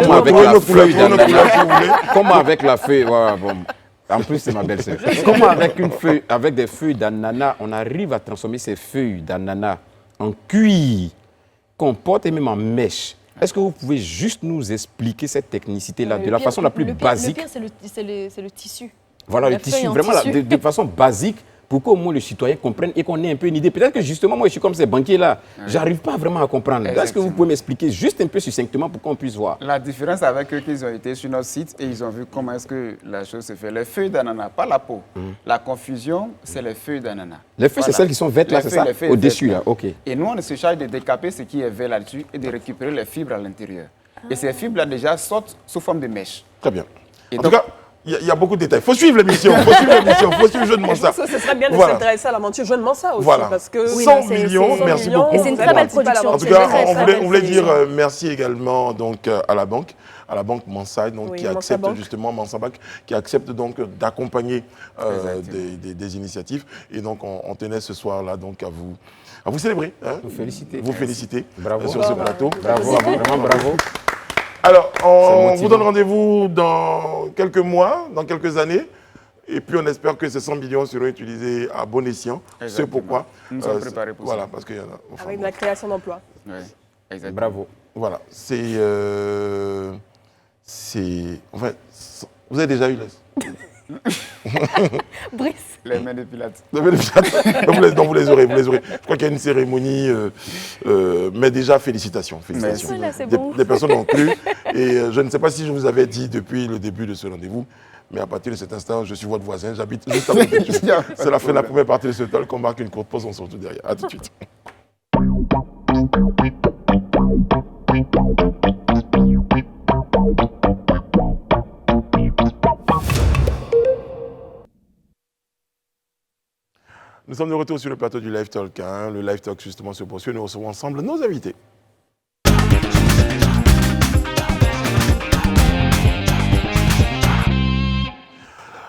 la feuille. Ouais, bon. En plus, c'est ma belle-sœur. Comment avec des feuilles d'ananas, on arrive à transformer ces feuilles d'ananas en cuir, compote et même en mèche? Est-ce que vous pouvez juste nous expliquer cette technicité-là de la façon la plus basique? Le pire, c'est le tissu. Voilà, le tissu, vraiment de façon basique, pour qu'au moins le citoyen comprenne et qu'on ait un peu une idée. Peut-être que justement, moi, je suis comme ces banquiers-là, je n'arrive pas vraiment à comprendre. Est-ce que vous pouvez m'expliquer juste un peu succinctement pour qu'on puisse voir? La différence avec eux, qu'ils ont été sur notre site et ils ont vu comment est-ce que la chose se fait. Les feuilles d'ananas, pas la peau. La confusion, c'est les feuilles d'ananas. Les feuilles, c'est celles qui sont vertes là, c'est ça? Au-dessus là, ok. Et nous, on se charge de décaper ce qui est vert là-dessus et de récupérer les fibres à l'intérieur. Et ces fibres-là, déjà, sortent sous forme de mèche. Très bien. En tout cas, il y a beaucoup de détails. Il faut suivre l'émission, il faut suivre Jeune Mansa. Ce serait bien de s'intéresser à l'aventure Jeune Mansa aussi. Voilà. Parce que 100 millions, merci beaucoup. Et c'est une très belle production. En tout cas, on voulait dire merci également donc, à la banque Mansa, donc, qui accepte justement, Mansa Bank, qui accepte donc d'accompagner des initiatives. Et donc, on tenait ce soir-là donc à vous célébrer. Hein, vous féliciter sur ce plateau. Bravo, vraiment bravo. Alors, on vous donne rendez-vous dans quelques mois, dans quelques années. Et puis, on espère que ces 100 millions seront utilisés à bon escient. C'est pourquoi. Nous sommes préparés pour ça. Voilà, parce qu'il y en a. Enfin, avec de la création d'emplois. Oui, exactement. Bravo. Voilà. Enfin, vous avez déjà eu Brice. Les mains de Pilate. Donc vous les aurez. Je crois qu'il y a une cérémonie, mais déjà félicitations. Des personnes ont cru. Et je ne sais pas si je vous avais dit depuis le début de ce rendez-vous, mais à partir de cet instant, je suis votre voisin, j'habite juste à côté. C'est la fin de la première partie de ce talk, qu'on marque une courte pause, on se retrouve derrière. À tout de suite. Nous sommes de retour sur le plateau du Live Talk. Le Live Talk, justement, se poursuit. Nous recevons ensemble nos invités.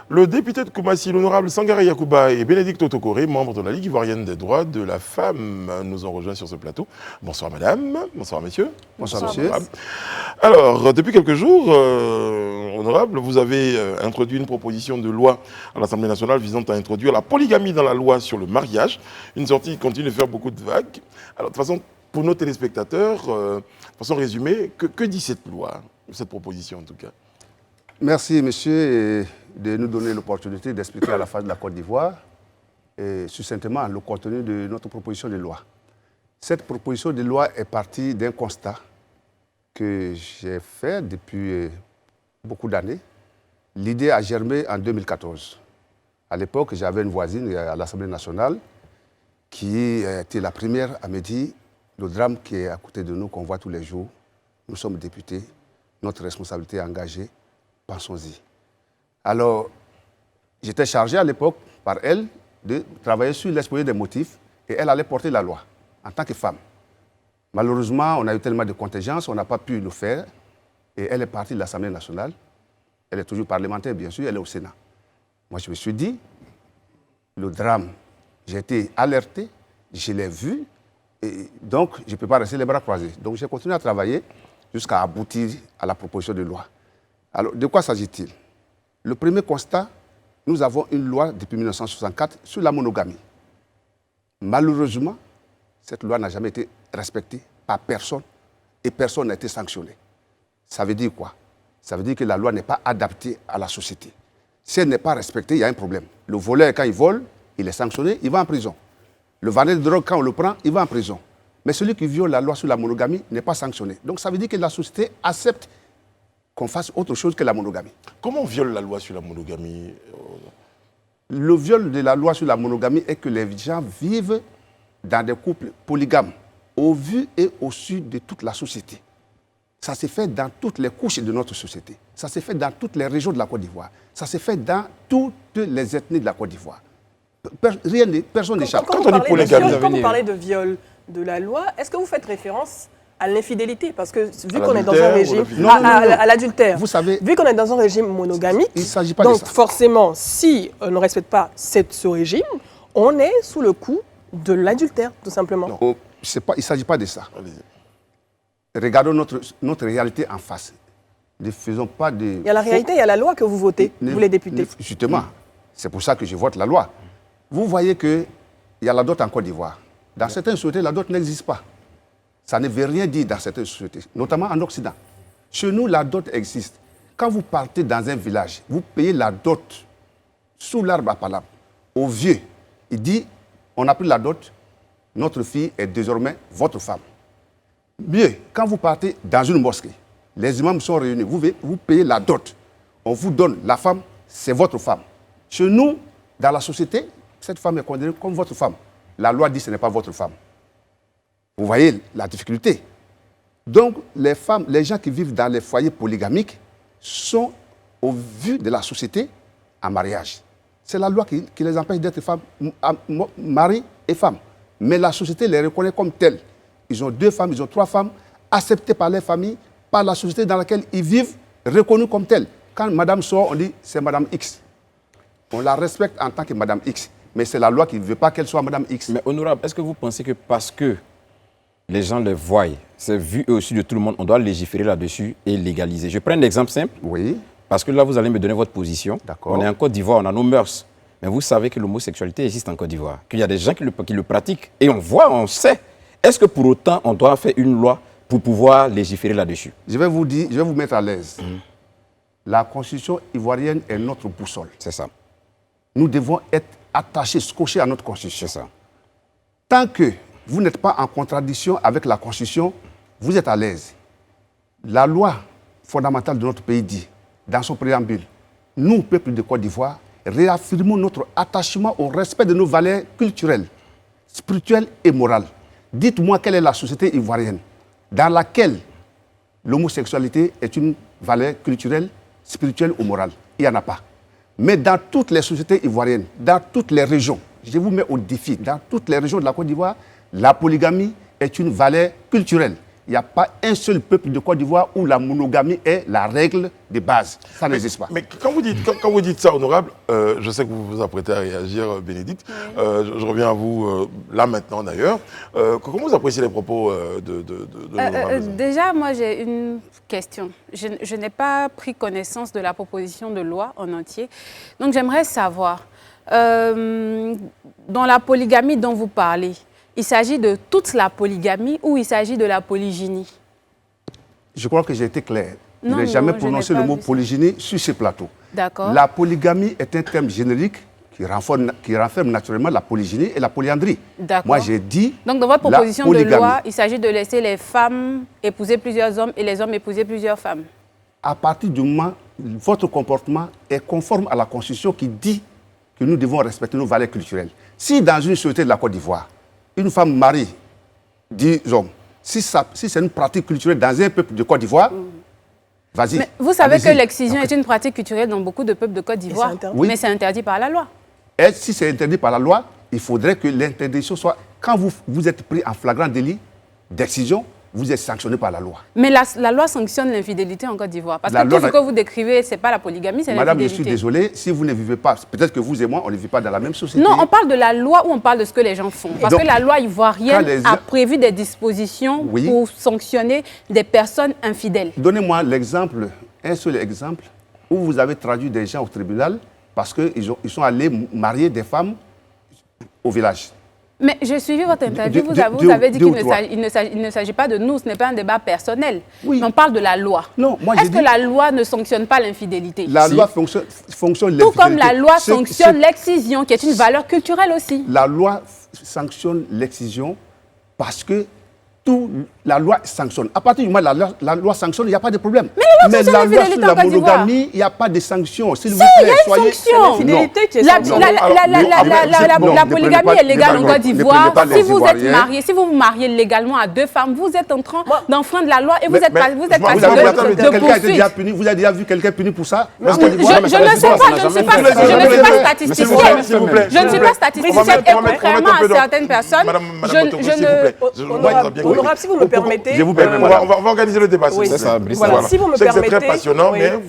Le député de Koumassi, l'honorable Sangaré Yakouba et Bénédicte Otokore, membres de la Ligue ivoirienne des droits de la femme, nous ont rejoints sur ce plateau. Bonsoir madame, bonsoir messieurs. Bonsoir monsieur. Alors, depuis quelques jours, honorable, vous avez introduit une proposition de loi à l'Assemblée nationale visant à introduire la polygamie dans la loi sur le mariage. Une sortie qui continue de faire beaucoup de vagues. Alors, de toute façon, pour nos téléspectateurs, de façon résumée, que dit cette loi, cette proposition en tout cas? Merci monsieur de nous donner l'opportunité d'expliquer à la face de la Côte d'Ivoire et succinctement le contenu de notre proposition de loi. Cette proposition de loi est partie d'un constat que j'ai fait depuis beaucoup d'années. L'idée a germé en 2014. À l'époque, j'avais une voisine à l'Assemblée nationale qui était la première à me dire le drame qui est à côté de nous, qu'on voit tous les jours. Nous sommes députés, notre responsabilité est engagée. Pensons-y. Alors, j'étais chargé à l'époque par elle de travailler sur l'exposé des motifs et elle allait porter la loi en tant que femme. Malheureusement, on a eu tellement de contingences, on n'a pas pu le faire et elle est partie de l'Assemblée nationale. Elle est toujours parlementaire, bien sûr, elle est au Sénat. Moi, je me suis dit, le drame, j'ai été alerté, je l'ai vu et donc je ne peux pas rester les bras croisés. Donc, j'ai continué à travailler jusqu'à aboutir à la proposition de loi. Alors, de quoi s'agit-il? Le premier constat, nous avons une loi depuis 1964 sur la monogamie. Malheureusement, cette loi n'a jamais été respectée par personne et personne n'a été sanctionné. Ça veut dire quoi? Ça veut dire que la loi n'est pas adaptée à la société. Si elle n'est pas respectée, il y a un problème. Le voleur, quand il vole, il est sanctionné, il va en prison. Le vendeur de drogue, quand on le prend, il va en prison. Mais celui qui viole la loi sur la monogamie n'est pas sanctionné. Donc ça veut dire que la société accepte qu'on fasse autre chose que la monogamie. Comment on viole la loi sur la monogamie? Le viol de la loi sur la monogamie est que les gens vivent dans des couples polygames, au vu et au su de toute la société. Ça s'est fait dans toutes les couches de notre société. Ça s'est fait dans toutes les régions de la Côte d'Ivoire. Ça s'est fait dans toutes les ethnies de la Côte d'Ivoire. Personne n'échappe. Quand on dit polygamie, quand vous parlez de viol de la loi, est-ce que vous faites référence à l'infidélité? Parce que vu qu'on est dans un régime... à l'adultère. Vous savez... Vu qu'on est dans un régime monogamique, il s'agit pas donc de ça. forcément, si on ne respecte pas ce régime, on est sous le coup de l'adultère, tout simplement. Non, il ne s'agit pas de ça. Regardons notre réalité en face. Ne faisons pas de... Il y a la réalité, il y a la loi que vous votez, vous les députés. Justement, c'est pour ça que je vote la loi. Vous voyez qu'il y a la dot en Côte d'Ivoire. Dans certaines sociétés, la dot n'existe pas. Ça ne veut rien dire dans certaines sociétés, notamment en Occident. Chez nous, la dot existe. Quand vous partez dans un village, vous payez la dot sous l'arbre à palabre. Au vieux, il dit, on a pris la dot, notre fille est désormais votre femme. Mieux, quand vous partez dans une mosquée, les imams sont réunis, vous payez la dot. On vous donne la femme, c'est votre femme. Chez nous, dans la société, cette femme est condamnée comme votre femme. La loi dit que ce n'est pas votre femme. Vous voyez la difficulté. Donc, les gens qui vivent dans les foyers polygamiques sont, au vu de la société, en mariage. C'est la loi qui les empêche d'être femmes, mari et femme. Mais la société les reconnaît comme telles. Ils ont 2 femmes, ils ont 3 femmes, acceptées par les familles, par la société dans laquelle ils vivent, reconnues comme telles. Quand madame sort, on dit c'est madame X. On la respecte en tant que madame X. Mais c'est la loi qui ne veut pas qu'elle soit madame X. Mais honorable, est-ce que vous pensez que parce que les gens le voient, c'est vu au-dessus de tout le monde, on doit légiférer là-dessus et légaliser? Je prends un exemple simple. Oui. Parce que là, vous allez me donner votre position. D'accord. On est en Côte d'Ivoire, on a nos mœurs. Mais vous savez que l'homosexualité existe en Côte d'Ivoire, qu'il y a des gens qui le pratiquent. Et on voit, on sait. Est-ce que pour autant, on doit faire une loi pour pouvoir légiférer là-dessus? Je vais vous mettre à l'aise. La constitution ivoirienne est notre boussole. C'est ça. Nous devons être attachés, scotchés à notre constitution. C'est ça. Tant que vous n'êtes pas en contradiction avec la constitution, vous êtes à l'aise. La loi fondamentale de notre pays dit, dans son préambule, nous, peuple de Côte d'Ivoire, réaffirmons notre attachement au respect de nos valeurs culturelles, spirituelles et morales. Dites-moi quelle est la société ivoirienne dans laquelle l'homosexualité est une valeur culturelle, spirituelle ou morale. Il n'y en a pas. Mais dans toutes les sociétés ivoiriennes, dans toutes les régions, je vous mets au défi, dans toutes les régions de la Côte d'Ivoire, la polygamie est une valeur culturelle. Il n'y a pas un seul peuple de Côte d'Ivoire où la monogamie est la règle de base. Ça n'existe pas. Mais quand vous dites ça, honorable, je sais que vous vous apprêtez à réagir, Bénédicte. Je reviens à vous là maintenant d'ailleurs. Comment vous appréciez les propos de l'honorable? Déjà, moi j'ai une question. Je n'ai pas pris connaissance de la proposition de loi en entier. Donc j'aimerais savoir, dans la polygamie dont vous parlez, il s'agit de toute la polygamie ou il s'agit de la polygynie? Je crois que j'ai été clair. Je n'ai jamais prononcé le mot polygynie sur ce plateau. D'accord. La polygamie est un terme générique qui renferme naturellement la polygynie et la polyandrie. D'accord. Moi, j'ai dit. Donc, dans votre proposition de loi, il s'agit de laisser les femmes épouser plusieurs hommes et les hommes épouser plusieurs femmes? À partir du moment où votre comportement est conforme à la Constitution qui dit que nous devons respecter nos valeurs culturelles. Si dans une société de la Côte d'Ivoire, une femme marie 10 hommes, si c'est une pratique culturelle dans un peuple de Côte d'Ivoire, vas-y. Mais vous savez que l'excision est une pratique culturelle dans beaucoup de peuples de Côte d'Ivoire, oui. Mais c'est interdit par la loi. Et si c'est interdit par la loi, il faudrait que l'interdiction soit, quand vous êtes pris en flagrant délit d'excision, vous êtes sanctionné par la loi. Mais la loi sanctionne l'infidélité en Côte d'Ivoire. Parce que tout ce que vous décrivez, ce n'est pas la polygamie, c'est l'infidélité. Madame, je suis désolé, si vous ne vivez pas, peut-être que vous et moi, on ne vit pas dans la même société. Non, on parle de la loi ou on parle de ce que les gens font. Parce que la loi ivoirienne a prévu des dispositions pour sanctionner des personnes infidèles. Donnez-moi l'exemple, un seul exemple, où vous avez traduit des gens au tribunal parce qu'ils sont allés marier des femmes au village. Mais j'ai suivi votre interview, vous avez dit qu'il ne s'agit pas de nous, ce n'est pas un débat personnel. Oui. Mais on parle de la loi. Est-ce que la loi ne sanctionne pas l'infidélité? La loi fonctionne tout comme la loi sanctionne l'excision, qui est une valeur culturelle aussi. La loi sanctionne l'excision parce que la loi sanctionne. À partir du moment où la loi sanctionne, il n'y a pas de problème. Mais la loi sur la monogamie, il n'y a pas de sanction. S'il vous plaît, il y a une sanction. L'infidélité qui est sanctionnée. La polygamie est légale en Côte d'Ivoire. Si vous êtes marié, si vous vous mariez légalement à 2 femmes, vous êtes en train d'enfreindre la loi et vous êtes passé de poursuite. Vous avez déjà vu quelqu'un puni pour ça? Je ne suis pas statisticienne. Je ne suis pas statisticienne et contrairement à certaines personnes, Honorable, si vous me permettez. Je vous permets, on va organiser le débat. Oui, c'est ça. Voilà, si vous me permettez. C'est très passionnant, oui. mais il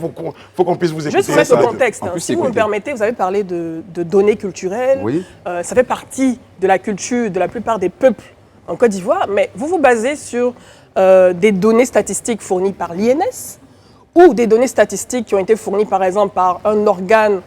faut qu'on puisse vous écouter. Juste pour mettre le contexte, si vous me permettez, vous avez parlé de données culturelles. Oui. Ça fait partie de la culture de la plupart des peuples en Côte d'Ivoire, mais vous vous basez sur des données statistiques fournies par l'INS ou des données statistiques qui ont été fournies, par exemple, par un organe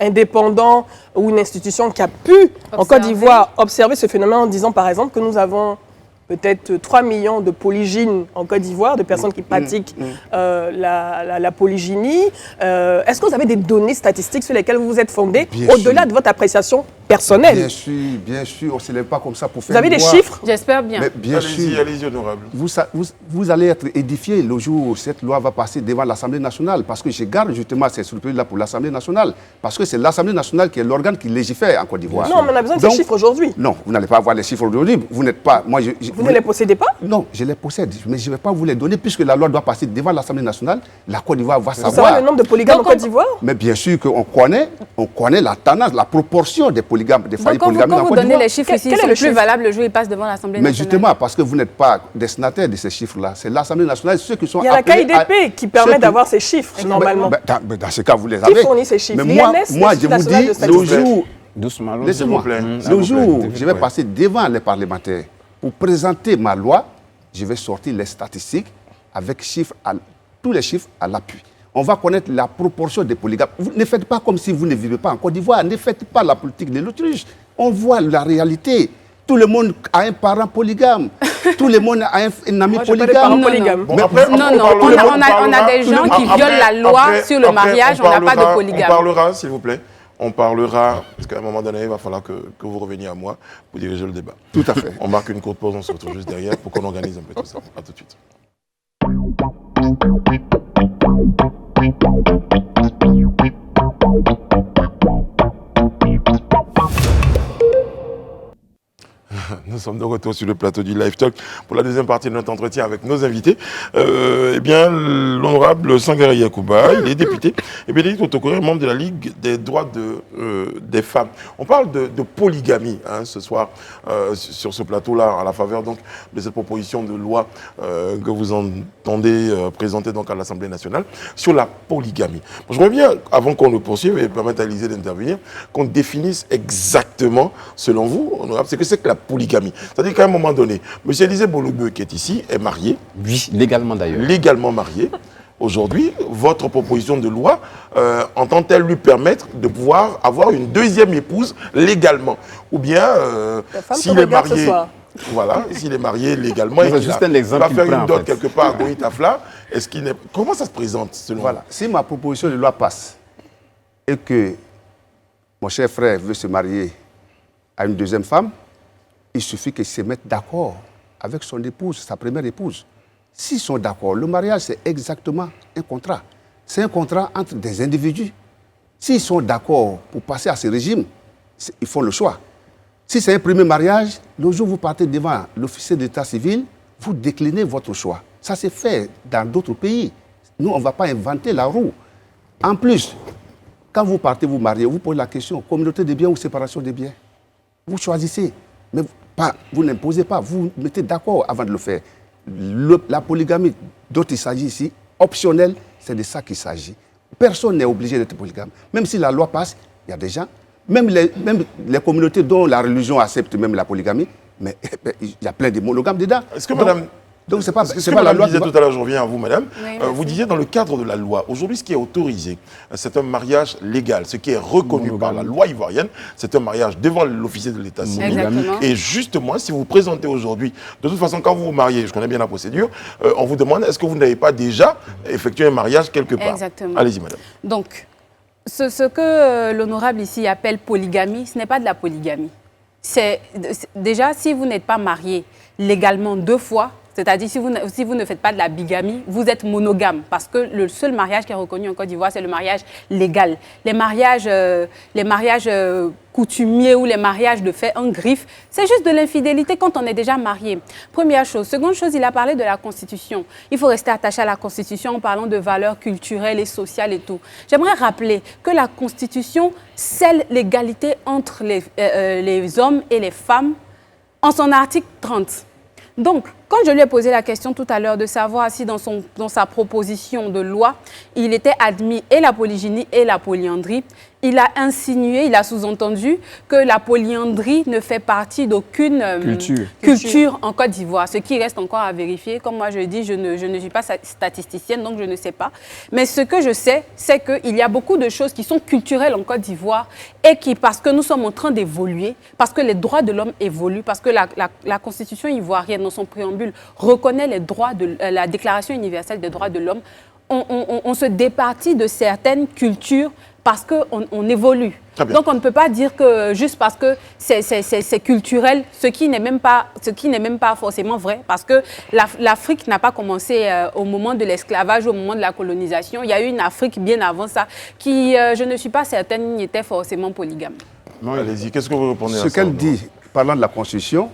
indépendant ou une institution qui a pu, en Côte d'Ivoire, observer ce phénomène en disant, par exemple, que nous avons peut-être 3 millions de polygynes en Côte d'Ivoire, de personnes qui pratiquent la polygynie. Est-ce que vous avez des données statistiques sur lesquelles vous vous êtes fondé, au-delà de votre appréciation personnelle? Bien sûr, ce n'est pas comme ça pour faire. Vous avez des chiffres? J'espère bien. Mais bien sûr. Allez-y, honorable. Vous allez être édifié le jour où cette loi va passer devant l'Assemblée nationale, parce que je garde justement ces surprises-là pour l'Assemblée nationale, parce que c'est l'Assemblée nationale qui est l'organe qui légifère en Côte d'Ivoire. Non, mais on a besoin de ces chiffres aujourd'hui. Non, vous n'allez pas avoir les chiffres aujourd'hui. Vous n'êtes pas. Vous ne les possédez pas? Non, je les possède, mais je ne vais pas vous les donner puisque la loi doit passer devant l'Assemblée nationale. La Côte d'Ivoire va savoir. Vous savez le nombre de polygames en Côte d'Ivoire? Mais bien sûr qu'on connaît la tendance, la proportion des polygames, des foyers polygames en Côte d'Ivoire. Quand vous donnez les chiffres ici, c'est le plus valable le jour où ils passent devant l'Assemblée nationale. Mais justement, parce que vous n'êtes pas destinataire de ces chiffres-là, c'est l'Assemblée nationale, ceux qui sont appelés. Il y a la KIDP qui permet d'avoir ces chiffres, normalement. Dans ce cas, vous les avez. Qui fournit ces chiffres? Mais moi, je vous dis, le jour. Doucement, laissez-moi. Le jour où je vais passer devant les parlementaires pour présenter ma loi, je vais sortir les statistiques avec tous les chiffres à l'appui. On va connaître la proportion des polygames. Vous ne faites pas comme si vous ne vivez pas en Côte d'Ivoire. Ne faites pas la politique de l'autruche. On voit la réalité. Tout le monde a un parent polygame. Tout le monde a un ami polygame. On a des gens qui violent la loi sur le mariage. On n'a pas de polygame. On parlera, s'il vous plaît. On parlera, parce qu'à un moment donné, il va falloir que vous reveniez à moi pour diriger le débat. Tout à fait. On marque une courte pause, on se retrouve juste derrière pour qu'on organise un peu tout ça. À tout de suite. Nous sommes de retour sur le plateau du Live Talk pour la deuxième partie de notre entretien avec nos invités. Eh bien, l'honorable Sangaré Yacouba, il est député, et Bénédicte Otokore, membre de la Ligue des droits des femmes. On parle de polygamie ce soir sur ce plateau-là, à la faveur donc, de cette proposition de loi que vous entendez présenter donc, à l'Assemblée nationale sur la polygamie. Bon, je reviens, avant qu'on le poursuive et permettre à Élisée d'intervenir, qu'on définisse exactement, selon vous, honorable, c'est que c'est que la polygamie. C'est-à-dire qu'à un moment donné, M. Élisée Bolobeu, qui est ici, est marié. Oui, légalement d'ailleurs. Légalement marié. Aujourd'hui, votre proposition de loi entend-elle lui permettre de pouvoir avoir une deuxième épouse légalement? Ou bien, s'il est marié... Voilà, s'il est marié légalement et qu'il va faire une dot quelque part à Goïtafla, est-ce qu'il n'est... Comment ça se présente selon vous? Si ma proposition de loi passe et que mon cher frère veut se marier à une deuxième femme, il suffit qu'ils se mettent d'accord avec son épouse, sa première épouse. S'ils sont d'accord, le mariage, c'est exactement un contrat. C'est un contrat entre des individus. S'ils sont d'accord pour passer à ce régime, ils font le choix. Si c'est un premier mariage, le jour où vous partez devant l'officier d'état civil, vous déclinez votre choix. Ça s'est fait dans d'autres pays. Nous, on ne va pas inventer la roue. En plus, quand vous partez vous marier, vous posez la question, communauté des biens ou séparation des biens. Vous choisissez, mais vous n'imposez pas, vous mettez d'accord avant de le faire. La polygamie dont il s'agit ici, optionnelle, c'est de ça qu'il s'agit. Personne n'est obligé d'être polygame. Même si la loi passe, il y a des gens, même les communautés dont la religion accepte même la polygamie, mais il y a plein de monogames dedans. Est-ce que madame... Donc, ce n'est pas, Ce c'est que pas la madame loi disait qui va- tout à l'heure, je reviens à vous, madame. Oui, Vous disiez dans le cadre de la loi, aujourd'hui, ce qui est autorisé, c'est un mariage légal. Ce qui est reconnu par la loi ivoirienne, c'est un mariage devant l'officier de l'État civil. Exactement. Et justement, si vous vous présentez aujourd'hui, de toute façon, quand vous vous mariez, je connais bien la procédure, on vous demande est-ce que vous n'avez pas déjà effectué un mariage quelque part. Exactement. Allez-y, madame. Donc, ce que l'honorable ici appelle polygamie, ce n'est pas de la polygamie. Déjà, si vous n'êtes pas marié légalement 2 fois, c'est-à-dire si vous ne faites pas de la bigamie, vous êtes monogame. Parce que le seul mariage qui est reconnu en Côte d'Ivoire, c'est le mariage légal. Les mariages coutumiers ou les mariages de fait en griffe, c'est juste de l'infidélité quand on est déjà marié. Première chose. Seconde chose, il a parlé de la Constitution. Il faut rester attaché à la Constitution en parlant de valeurs culturelles et sociales et tout. J'aimerais rappeler que la Constitution scelle l'égalité entre les hommes et les femmes en son article 30. Donc, quand je lui ai posé la question tout à l'heure de savoir si dans sa proposition de loi, il était admis et la polygynie et la polyandrie, il a insinué, il a sous-entendu que la polyandrie ne fait partie d'aucune culture en Côte d'Ivoire, ce qui reste encore à vérifier. Comme moi je dis, je ne suis pas statisticienne, donc je ne sais pas. Mais ce que je sais, c'est qu'il y a beaucoup de choses qui sont culturelles en Côte d'Ivoire et qui, parce que nous sommes en train d'évoluer, parce que les droits de l'homme évoluent, parce que la Constitution ivoirienne, dans son préambule, reconnaît les droits de la Déclaration universelle des droits de l'homme, on se départit de certaines cultures parce qu'on évolue. Donc on ne peut pas dire que juste parce que c'est culturel, ce qui n'est même pas forcément vrai, parce que l'Afrique n'a pas commencé au moment de l'esclavage, au moment de la colonisation. Il y a eu une Afrique bien avant ça, qui, je ne suis pas certaine, était forcément polygame. Allez-y, qu'est-ce que vous répondez à ça? Ce qu'elle dit, parlant de la Constitution,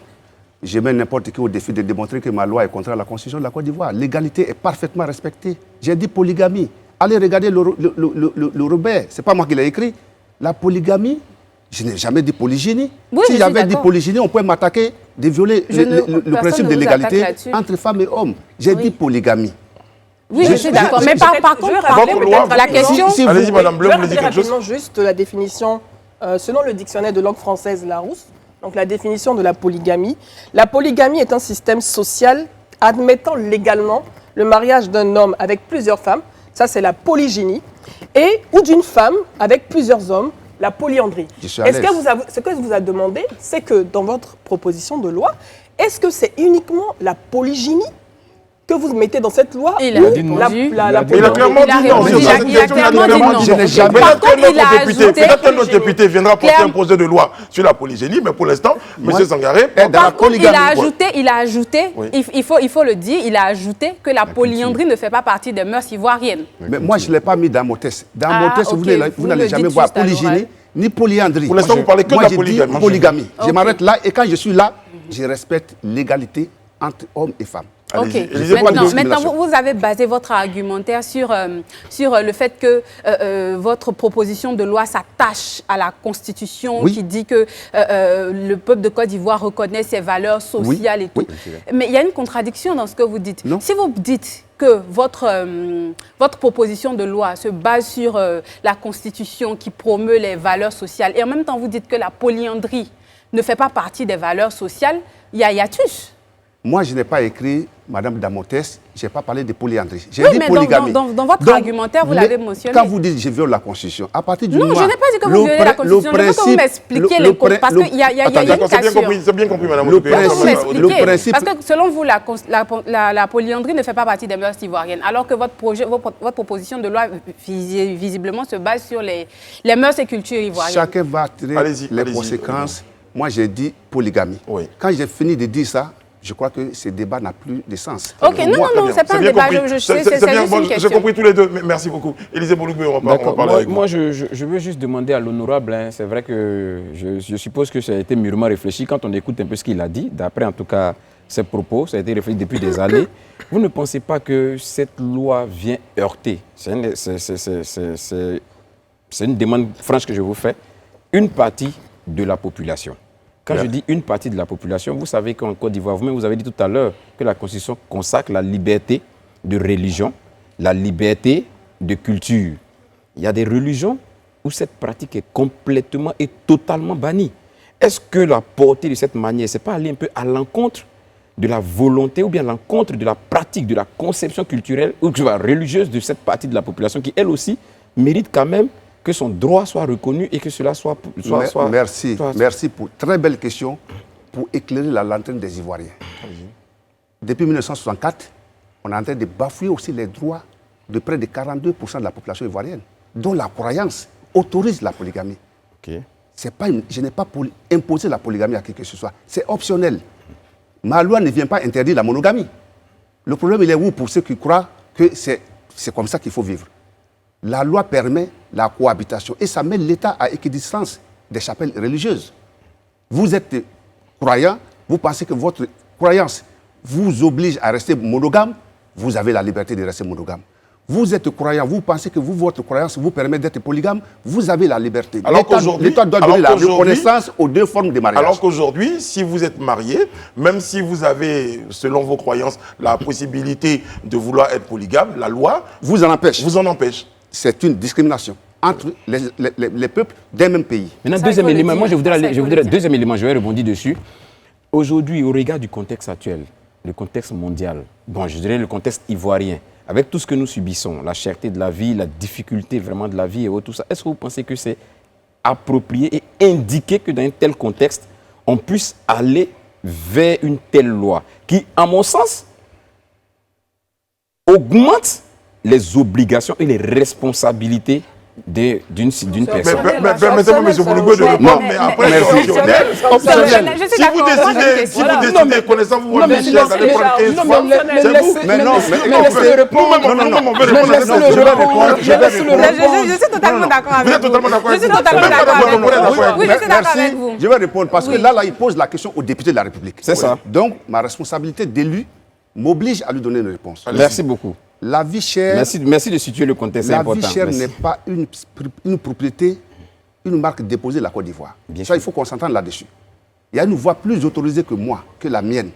je mets n'importe qui au défi de démontrer que ma loi est contraire à la Constitution de la Côte d'Ivoire. L'égalité est parfaitement respectée. J'ai dit polygamie. Allez regarder le Robert, ce n'est pas moi qui l'ai écrit. La polygamie, je n'ai jamais dit polygynie. Oui, si j'avais dit polygynie, on pourrait m'attaquer de violer le principe de l'égalité entre femmes et hommes. J'ai dit polygamie. Oui, je suis d'accord. Mais par contre, la question... Allez-y, madame Bleu, vous voulez dire quelque chose? Juste la définition, selon le dictionnaire de langue française Larousse, donc la définition de la polygamie. La polygamie est un système social admettant légalement le mariage d'un homme avec plusieurs femmes, ça c'est la polygynie, ou d'une femme avec plusieurs hommes, la polyandrie. Ce que vous a demandé, c'est que dans votre proposition de loi, est-ce que c'est uniquement la polygynie que vous mettez dans cette loi? Il a répondu. Il a clairement dit non. Il a clairement dit non. Je n'ai jamais... Peut-être que notre député viendra porter un projet de loi sur la polygynie, mais pour l'instant, M. Sangaré... Par contre, il a ajouté, il faut le dire, il a ajouté que la polyandrie ne fait pas partie des mœurs ivoiriennes. Mais moi, je ne l'ai pas mis dans mon test. Dans mon test, vous n'allez jamais voir polygynie ni polyandrie. Pour l'instant, vous parlez que de la polygamie. Polygamie. Je m'arrête là et quand je suis là, je respecte l'égalité entre hommes et femmes. Ok. Maintenant, vous avez basé votre argumentaire sur le fait que votre proposition de loi s'attache à la Constitution qui dit que le peuple de Côte d'Ivoire reconnaît ses valeurs sociales et tout. Mais il y a une contradiction dans ce que vous dites. Si vous dites que votre proposition de loi se base sur la Constitution qui promeut les valeurs sociales et en même temps vous dites que la polyandrie ne fait pas partie des valeurs sociales, il y a hiatus. Moi, je n'ai pas écrit Madame Damotes, je n'ai pas parlé de polyandrie. J'ai dit mais polygamie. Dans votre argumentaire, vous l'avez mentionné. Quand vous dites je viole la Constitution, à partir du moment... Non, je n'ai pas dit que vous violez la Constitution. Je veux que vous m'expliquiez les causes. Parce qu'il y a une cassure. C'est bien compris, Madame. Le principe... Parce que selon vous, la polyandrie ne fait pas partie des mœurs ivoiriennes. Alors que votre proposition de loi, visiblement, se base sur les mœurs et cultures ivoiriennes. Chacun va tirer les conséquences. Moi, j'ai dit polygamie. Quand j'ai fini de dire ça, je crois que ce débat n'a plus de sens. Ok, non, c'est pas un débat, c'est juste une question. J'ai compris tous les deux, merci beaucoup. Élisée Boulougbe, on va parler avec vous. Moi, je veux juste demander à l'honorable, c'est vrai que je suppose que ça a été mûrement réfléchi quand on écoute un peu ce qu'il a dit, d'après en tout cas ses propos, ça a été réfléchi depuis des années. Vous ne pensez pas que cette loi vient heurter, c'est une demande franche que je vous fais, une partie de la population? Quand je dis une partie de la population, vous savez qu'en Côte d'Ivoire, vous-même, vous avez dit tout à l'heure que la Constitution consacre la liberté de religion, la liberté de culture. Il y a des religions où cette pratique est complètement et totalement bannie. Est-ce que la porter de cette manière, ce n'est pas aller un peu à l'encontre de la volonté ou bien l'encontre de la pratique, de la conception culturelle ou religieuse de cette partie de la population qui, elle aussi, mérite quand même que son droit soit reconnu et que cela soit... Merci pour une très belle question pour éclairer la lanterne des Ivoiriens. Depuis 1964, on est en train de bafouer aussi les droits de près de 42% de la population ivoirienne, dont la croyance autorise la polygamie. Je n'ai pas pour imposer la polygamie à qui que ce soit. C'est optionnel. Ma loi ne vient pas interdire la monogamie. Le problème, il est où pour ceux qui croient que c'est comme ça qu'il faut vivre? La loi permet la cohabitation et ça met l'État à équidistance des chapelles religieuses. Vous êtes croyant, vous pensez que votre croyance vous oblige à rester monogame, vous avez la liberté de rester monogame. Vous êtes croyant, vous pensez que votre croyance vous permet d'être polygame, vous avez la liberté. L'État doit donner la reconnaissance aux deux formes de mariage. Alors qu'aujourd'hui, si vous êtes marié, même si vous avez, selon vos croyances, la possibilité de vouloir être polygame, la loi vous en empêche. Vous en empêche. C'est une discrimination entre les peuples d'un même pays. Maintenant, deuxième élément, moi je voudrais deuxième élément, je vais rebondir dessus. Aujourd'hui, au regard du contexte actuel, le contexte mondial, bon, je dirais le contexte ivoirien, avec tout ce que nous subissons, la cherté de la vie, la difficulté vraiment de la vie et tout ça, est-ce que vous pensez que c'est approprié et indiqué que dans un tel contexte, on puisse aller vers une telle loi qui, à mon sens, augmente les obligations et les responsabilités d'une personne. Permettez-moi, M. Boulougou, de répondre, mais après, c'est optionnel. Si vous décidez, connaissant vous votre chef, d'aller prendre 15 fois, c'est vous. Mais non, laissez-le répondre. Je suis totalement d'accord avec vous. Vous êtes totalement d'accord avec vous? Je suis totalement d'accord avec vous. Oui, je suis d'accord avec vous. Je vais répondre parce que là, il pose la question au député de la République. C'est ça. Donc, ma responsabilité d'élu m'oblige à lui donner une réponse. Merci beaucoup. La vie chère... Merci de situer le contexte, c'est important. La vie chère n'est pas une propriété, une marque déposée de la Côte d'Ivoire. Ça, il faut qu'on s'entende là-dessus. Il y a une voix plus autorisée que moi, que la mienne,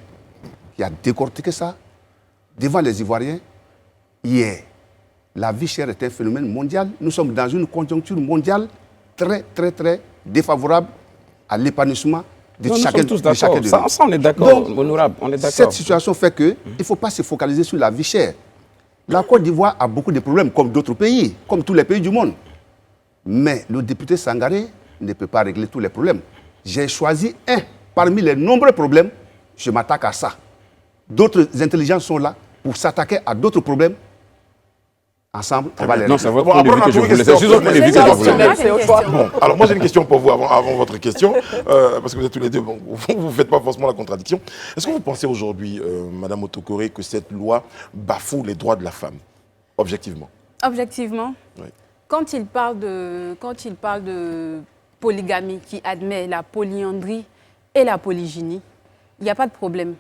qui a décortiqué ça devant les Ivoiriens hier. La vie chère est un phénomène mondial. Nous sommes dans une conjoncture mondiale très, très, très défavorable à l'épanouissement de chacun de nous. Ça, on est d'accord, honorable, on est d'accord. Cette situation fait qu'il ne faut pas se focaliser sur la vie chère. La Côte d'Ivoire a beaucoup de problèmes, comme d'autres pays, comme tous les pays du monde. Mais le député Sangaré ne peut pas régler tous les problèmes. J'ai choisi un parmi les nombreux problèmes, je m'attaque à ça. D'autres intelligences sont là pour s'attaquer à d'autres problèmes. Ensemble, on va les régler. Non, c'est votre point de vue que je voulais. C'est juste votre point de vue que je voulais. Bon, alors moi j'ai une question pour vous avant votre question, parce que vous êtes tous les deux, bon, vous ne faites pas forcément la contradiction. Est-ce que vous pensez aujourd'hui, Madame Otokore, que cette loi bafoue les droits de la femme, objectivement? Objectivement, oui. Quand il parle de polygamie qui admet la polyandrie et la polygynie, il n'y a pas de problème.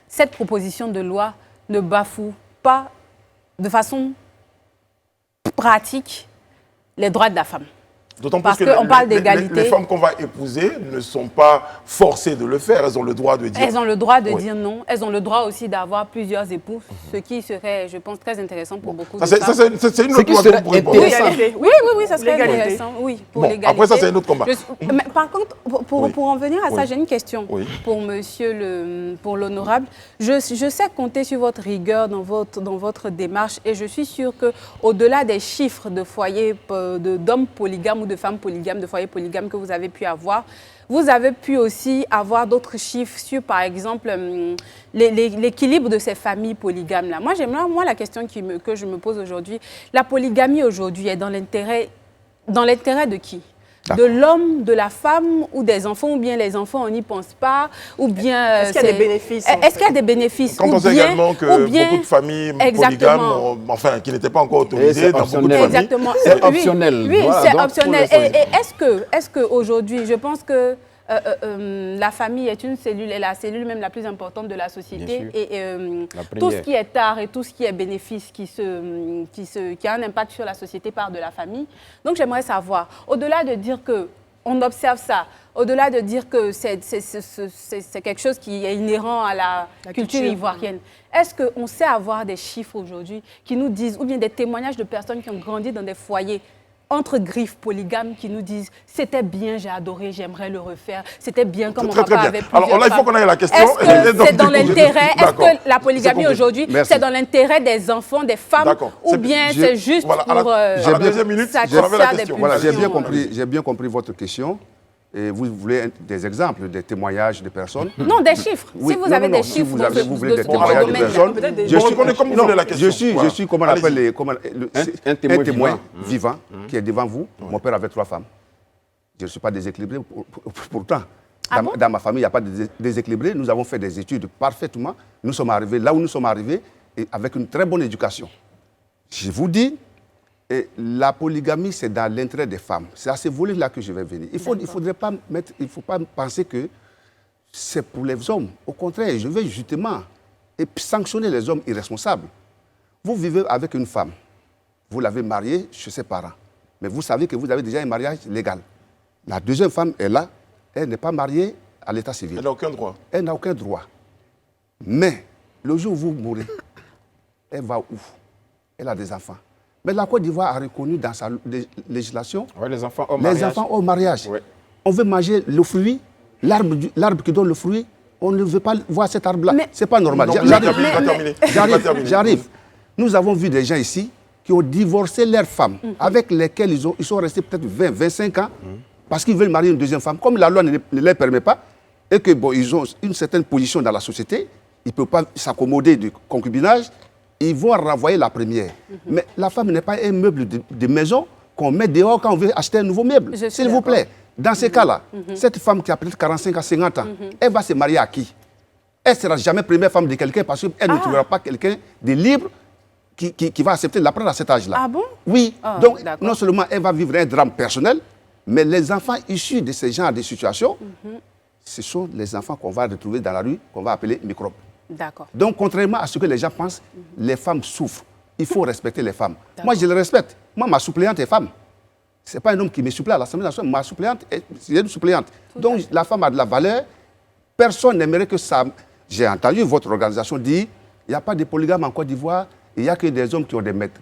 Cette proposition de loi ne bafoue pas de façon pratique les droits de la femme. D'autant parce plus que qu'on parle d'égalité. Les femmes qu'on va épouser ne sont pas forcées de le faire, elles ont le droit de dire. Elles ont le droit de dire non, elles ont le droit aussi d'avoir plusieurs époux, ce qui serait, je pense, très intéressant pour beaucoup de femmes. C'est une autre loi que vous pourrez poser. Oui, ça serait intéressant, oui, pour l'égalité. Après ça, c'est un autre combat. Mais par contre, pour en venir à ça, j'ai une question pour pour l'honorable. Je sais compter sur votre rigueur dans votre démarche et je suis sûre qu'au-delà des chiffres de foyers d'hommes polygames ou de femmes polygames, de foyers polygames que vous avez pu avoir, vous avez pu aussi avoir d'autres chiffres sur, par exemple, l'équilibre de ces familles polygames-là. Moi, la question que je me pose aujourd'hui, la polygamie aujourd'hui est dans l'intérêt de qui ? De l'homme, de la femme ou des enfants, ou bien les enfants, on n'y pense pas, ou bien... Est-ce qu'il y a des bénéfices? Est-ce qu'il y a des bénéfices? Quand on sait également que beaucoup de familles polygames, enfin, qui n'étaient pas encore autorisées dans beaucoup de familles... Exactement. C'est optionnel. Oui, c'est optionnel. Et est-ce qu'aujourd'hui, je pense que la famille est une cellule, est la cellule même la plus importante de la société. Et tout ce qui est art et tout ce qui est bénéfice qui a un impact sur la société part de la famille. Donc j'aimerais savoir, au-delà de dire qu'on observe ça, au-delà de dire que c'est quelque chose qui est inhérent à la culture ivoirienne, est-ce qu'on sait avoir des chiffres aujourd'hui qui nous disent, ou bien des témoignages de personnes qui ont grandi dans des foyers? entre griffes polygames qui nous disent « c'était bien, j'ai adoré, j'aimerais le refaire, c'était bien comme mon Très papa bien. avait plusieurs Alors là, il faut femmes. qu'on aille à la question. Est-ce que c'est dans l'intérêt, est-ce D'accord. que la polygamie C'est compris. aujourd'hui, Merci. c'est dans l'intérêt des enfants, des femmes, D'accord. ou bien je- c'est juste Voilà, pour à la deuxième minute, satisfaire on avait la des question. Voilà, j'ai bien pulsions, j'ai bien compris votre question. Et vous voulez des exemples, des témoignages de personnes? Non, des chiffres. Oui, si vous non, avez non, des si chiffres vous dans avez- ce- vous voulez des dans ce témoignages de domaine-là. personnes, Peut-être des- je suis Répondez comme vous voulez la question. Je Voilà. suis comment on Allez-y. appelle les, Un témoin témoin vivant. vivant qui est devant vous. Mon père avait 3 femmes. Je ne suis pas déséquilibré. Pourtant, dans ma famille, il n'y a pas de déséquilibré. Nous avons fait des études parfaitement. Nous sommes arrivés là où nous sommes arrivés et avec une très bonne éducation. Je vous dis, et la polygamie, c'est dans l'intérêt des femmes. C'est à ce volet-là que je vais venir. Il ne faut pas penser que c'est pour les hommes. Au contraire, je vais justement sanctionner les hommes irresponsables. Vous vivez avec une femme. Vous l'avez mariée chez ses parents. Mais vous savez que vous avez déjà un mariage légal. La deuxième femme est là. Elle n'est pas mariée à l'état civil. Elle n'a aucun droit. Elle n'a aucun droit. Mais le jour où vous mourrez, elle va où? Elle a des enfants. Mais la Côte d'Ivoire a reconnu dans sa législation Ouais, les enfants au les mariage. enfants au mariage. Ouais. On veut manger le fruit, l'arbre qui donne le fruit, on ne veut pas voir cet arbre-là. Mais- Ce n'est pas normal. Non, J'arrive, j'arrive. Nous avons vu des gens ici qui ont divorcé leurs femmes, avec lesquelles ils sont restés peut-être 20, 25 ans, parce qu'ils veulent marier une deuxième femme. Comme la loi ne les permet pas, et que bon, ils ont une certaine position dans la société, ils ne peuvent pas s'accommoder du concubinage, ils vont renvoyer la première. Mais la femme n'est pas un meuble de maison qu'on met dehors quand on veut acheter un nouveau meuble. Je suis S'il vous plaît. Dans ces cas-là, cette femme qui a peut-être 45 à 50 ans, elle va se marier à qui? Elle ne sera jamais première femme de quelqu'un parce qu'elle ne trouvera pas quelqu'un de libre qui va accepter de la prendre à cet âge-là. Ah bon? Oui. Ah, Donc, d'accord. non seulement elle va vivre un drame personnel, mais les enfants issus de ce genre de situations, ce sont les enfants qu'on va retrouver dans la rue, qu'on va appeler microbes. D'accord. Donc, contrairement à ce que les gens pensent, les femmes souffrent. Il faut respecter les femmes. Moi, je les respecte. Moi, ma suppléante est femme. Ce n'est pas un homme qui me supplée à l'Assemblée nationale. Ma suppléante, c'est une suppléante. Donc, la femme a de la valeur. Personne n'aimerait que ça... J'ai entendu votre organisation dire il n'y a pas de polygame en Côte d'Ivoire, il n'y a que des hommes qui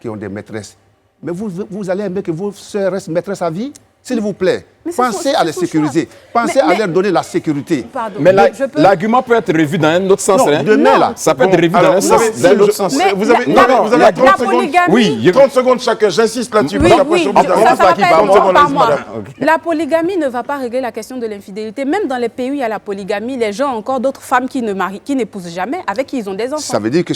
ont des maîtresses. Mais vous allez aimer que vos sœurs restent maîtresses à vie? S'il vous plaît, Mais c'est pensez son- à les c'est son sécuriser. choix. Pensez Mais- à leur donner la sécurité. Pardon. Mais je peux... l'argument peut être revu dans un autre sens. Non, hein. demain, là. Ça peut être revu dans alors, un vous sens. avez- Dans l'autre sens. Mais Vous avez, la- vous avez la 30 secondes. polygamie- Oui, 30 secondes chacun, j'insiste là-dessus. Oui, parce qu'après, je oui, vous ça arrête. va qui faire parle. mot par Madame. mois. Ok. La polygamie ne va pas régler la question de l'infidélité. Même dans les pays où il y a la polygamie, les gens ont encore d'autres femmes qui ne marient, qui n'épousent jamais, avec qui ils ont des enfants. Ça veut dire que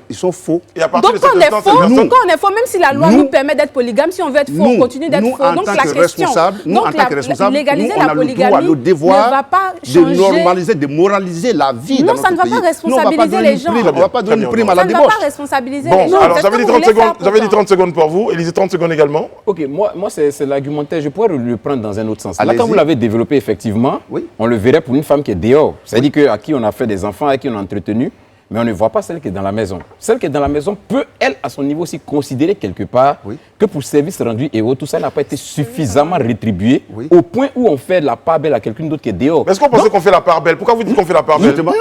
ils sont faux. Et à partir Donc de quand on cet est instant, faux, cette personne- quand on est faux, même si la loi Nous- nous permet d'être polygame, si on veut être faux, on continue d'être nous, faux. en Donc tant la que question, responsables, nous, donc en tant que responsables, légaliser nous, on la a le droit, polygamie le devoir ne va pas de changer. normaliser, de moraliser la vie Non, dans ça notre ne va pas pays. Nous, on va responsabiliser donner les une gens. prime, on ne va pas Très donner bien, une prime à Ça la ne va pas débauche. responsabiliser Bon, les gens. alors C'est ce j'avais que dit vous 30 voulez faire secondes, j'avais dit pourtant. 30 secondes pour vous. Élisée, 30 secondes également. Ok, moi c'est l'argumentaire. Je pourrais le prendre dans un autre sens. Là, Allez-y. quand vous l'avez développé, effectivement, Oui. on le verrait pour une femme qui est dehors. C'est-à-dire à qui on a fait des enfants, à qui on a entretenu, mais on ne voit pas celle qui est dans la maison. Celle qui est dans la maison peut, elle, à son niveau aussi, considérer quelque part Oui. que pour service rendu et autres, tout ça n'a pas été suffisamment rétribué Oui. au point où on fait la part belle à quelqu'un d'autre qui est dehors. Mais est-ce qu'on pensait qu'on fait la part belle? Pourquoi vous dites qu'on fait la part belle? Justement,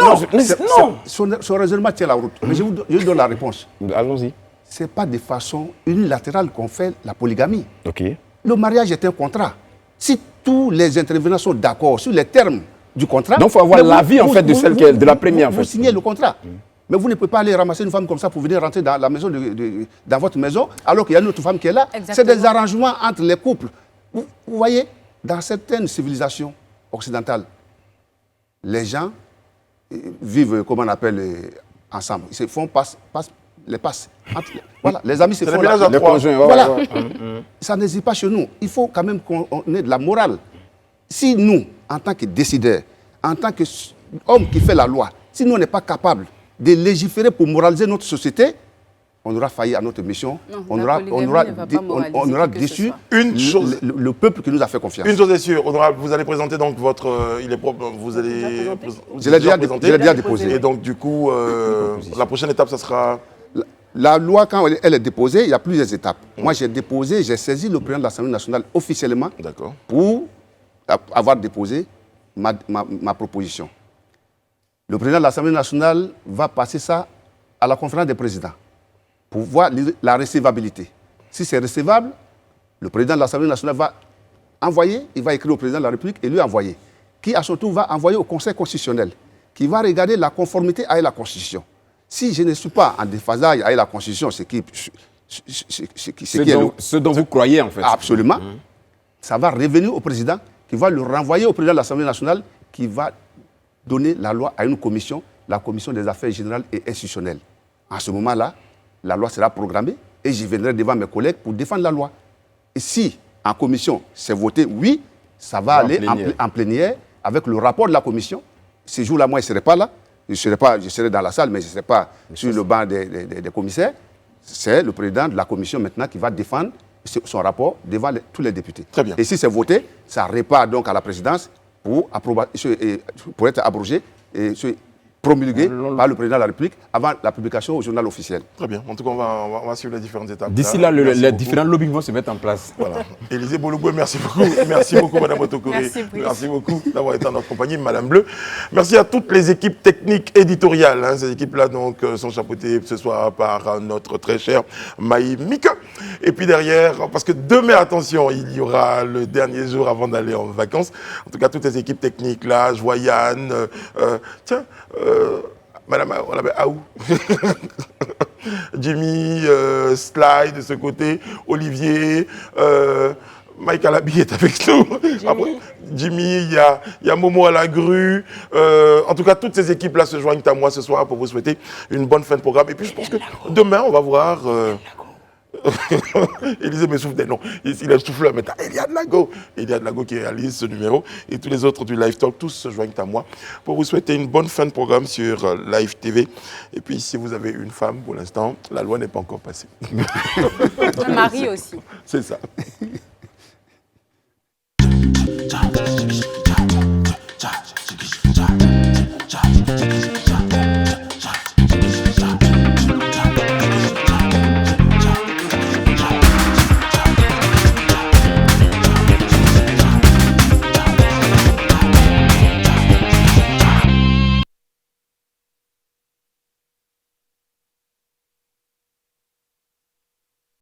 Non, son raisonnement tient la route. Mais je vous donne la réponse. Allons-y. Ce n'est pas de façon unilatérale qu'on fait la polygamie. Ok. Le mariage est un contrat. Si tous les intervenants sont d'accord sur les termes du contrat... Donc, faut avoir mais l'avis, en fait, de celle qui est de la première, en Vous fait. signez le contrat. Mais vous ne pouvez pas aller ramasser une femme comme ça pour venir rentrer dans la maison dans votre maison, alors qu'il y a une autre femme qui est là. C'est Exactement. des arrangements entre les couples. Vous voyez, dans certaines civilisations occidentales, les gens vivent, comment on appelle, ensemble. Ils se font les passes. Voilà, les amis se C'est font... les ménages à Les trois. conjoints, ouais, Voilà. ouais, ouais. Ça n'existe pas chez nous. Il faut quand même qu'on ait de la morale. Si nous, en tant que décideurs, en tant qu'hommes qui fait la loi, si nous, on n'est pas capable de légiférer pour moraliser notre société, on aura failli à notre mission. Non, on la aura, polygamie on aura, ne va dé- pas moraliser on aura qui que ce déçu soit. Une chose- le peuple qui nous a fait confiance. Une chose est sûre, honorable, vous allez présenter donc votre... il est propre, vous allez... vous Je l'ai déjà présenter. je l'ai déjà déposé. Et donc, du coup, la prochaine étape, ça sera... La loi, quand elle est déposée, il y a plusieurs étapes. Moi, j'ai saisi le président de l'Assemblée nationale officiellement D'accord. pour avoir déposé ma proposition. Le président de l'Assemblée nationale va passer ça à la conférence des présidents pour voir la recevabilité. Si c'est recevable, Le président de l'Assemblée nationale va envoyer, il va écrire au président de la République et lui envoyer, qui à son tour va envoyer au Conseil constitutionnel, qui va regarder la conformité avec la Constitution. Si je ne suis pas en déphasage avec la Constitution, ce dont vous croyez en fait. Absolument. Ça va revenir au président, qui va le renvoyer au président de l'Assemblée nationale, qui va donner la loi à une commission, la commission des affaires générales et institutionnelles. À ce moment-là, la loi sera programmée et je viendrai devant mes collègues pour défendre la loi. Et si en commission c'est voté oui, ça va aller en plénière avec le rapport de la commission. Ce jour-là, moi, je ne serai pas là. Je serai dans la salle, mais je ne serai pas sur le banc des commissaires. C'est le président de la commission maintenant qui va défendre son rapport devant tous les députés. Très bien. Et si c'est voté, ça repart donc à la présidence pour être abrogé et promulgué par le président de la République avant la publication au journal officiel. Très bien. En tout cas, on va suivre les différentes étapes. D'ici là, les différents lobbies vont se mettre en place. Voilà. Élisée Bologbo, merci beaucoup. Merci beaucoup, Madame Otokore. Merci beaucoup d'avoir été en notre compagnie, Madame Bleu. Merci à toutes les équipes techniques éditoriales. Ces équipes-là donc sont chapeautées ce soir par notre très cher Maï Mike. Et puis derrière, parce que demain, attention, il y aura le dernier jour avant d'aller en vacances. En tout cas, toutes les équipes techniques-là, je vois Yann, Madame Aou, Jimmy, Sly de ce côté, Olivier, Mike Alabi est avec nous. Jimmy, il y a Momo à la grue. En tout cas, toutes ces équipes-là se joignent à moi ce soir pour vous souhaiter une bonne fin de programme. Et puis, je pense que demain, on va voir... Élisée me souffle des noms. Il a soufflé maintenant. Eliade Lago qui réalise ce numéro. Et tous les autres du Live Talk, tous se joignent à moi pour vous souhaiter une bonne fin de programme sur Live TV. Et puis, si vous avez une femme, pour l'instant, la loi n'est pas encore passée. Un mari aussi. C'est ça.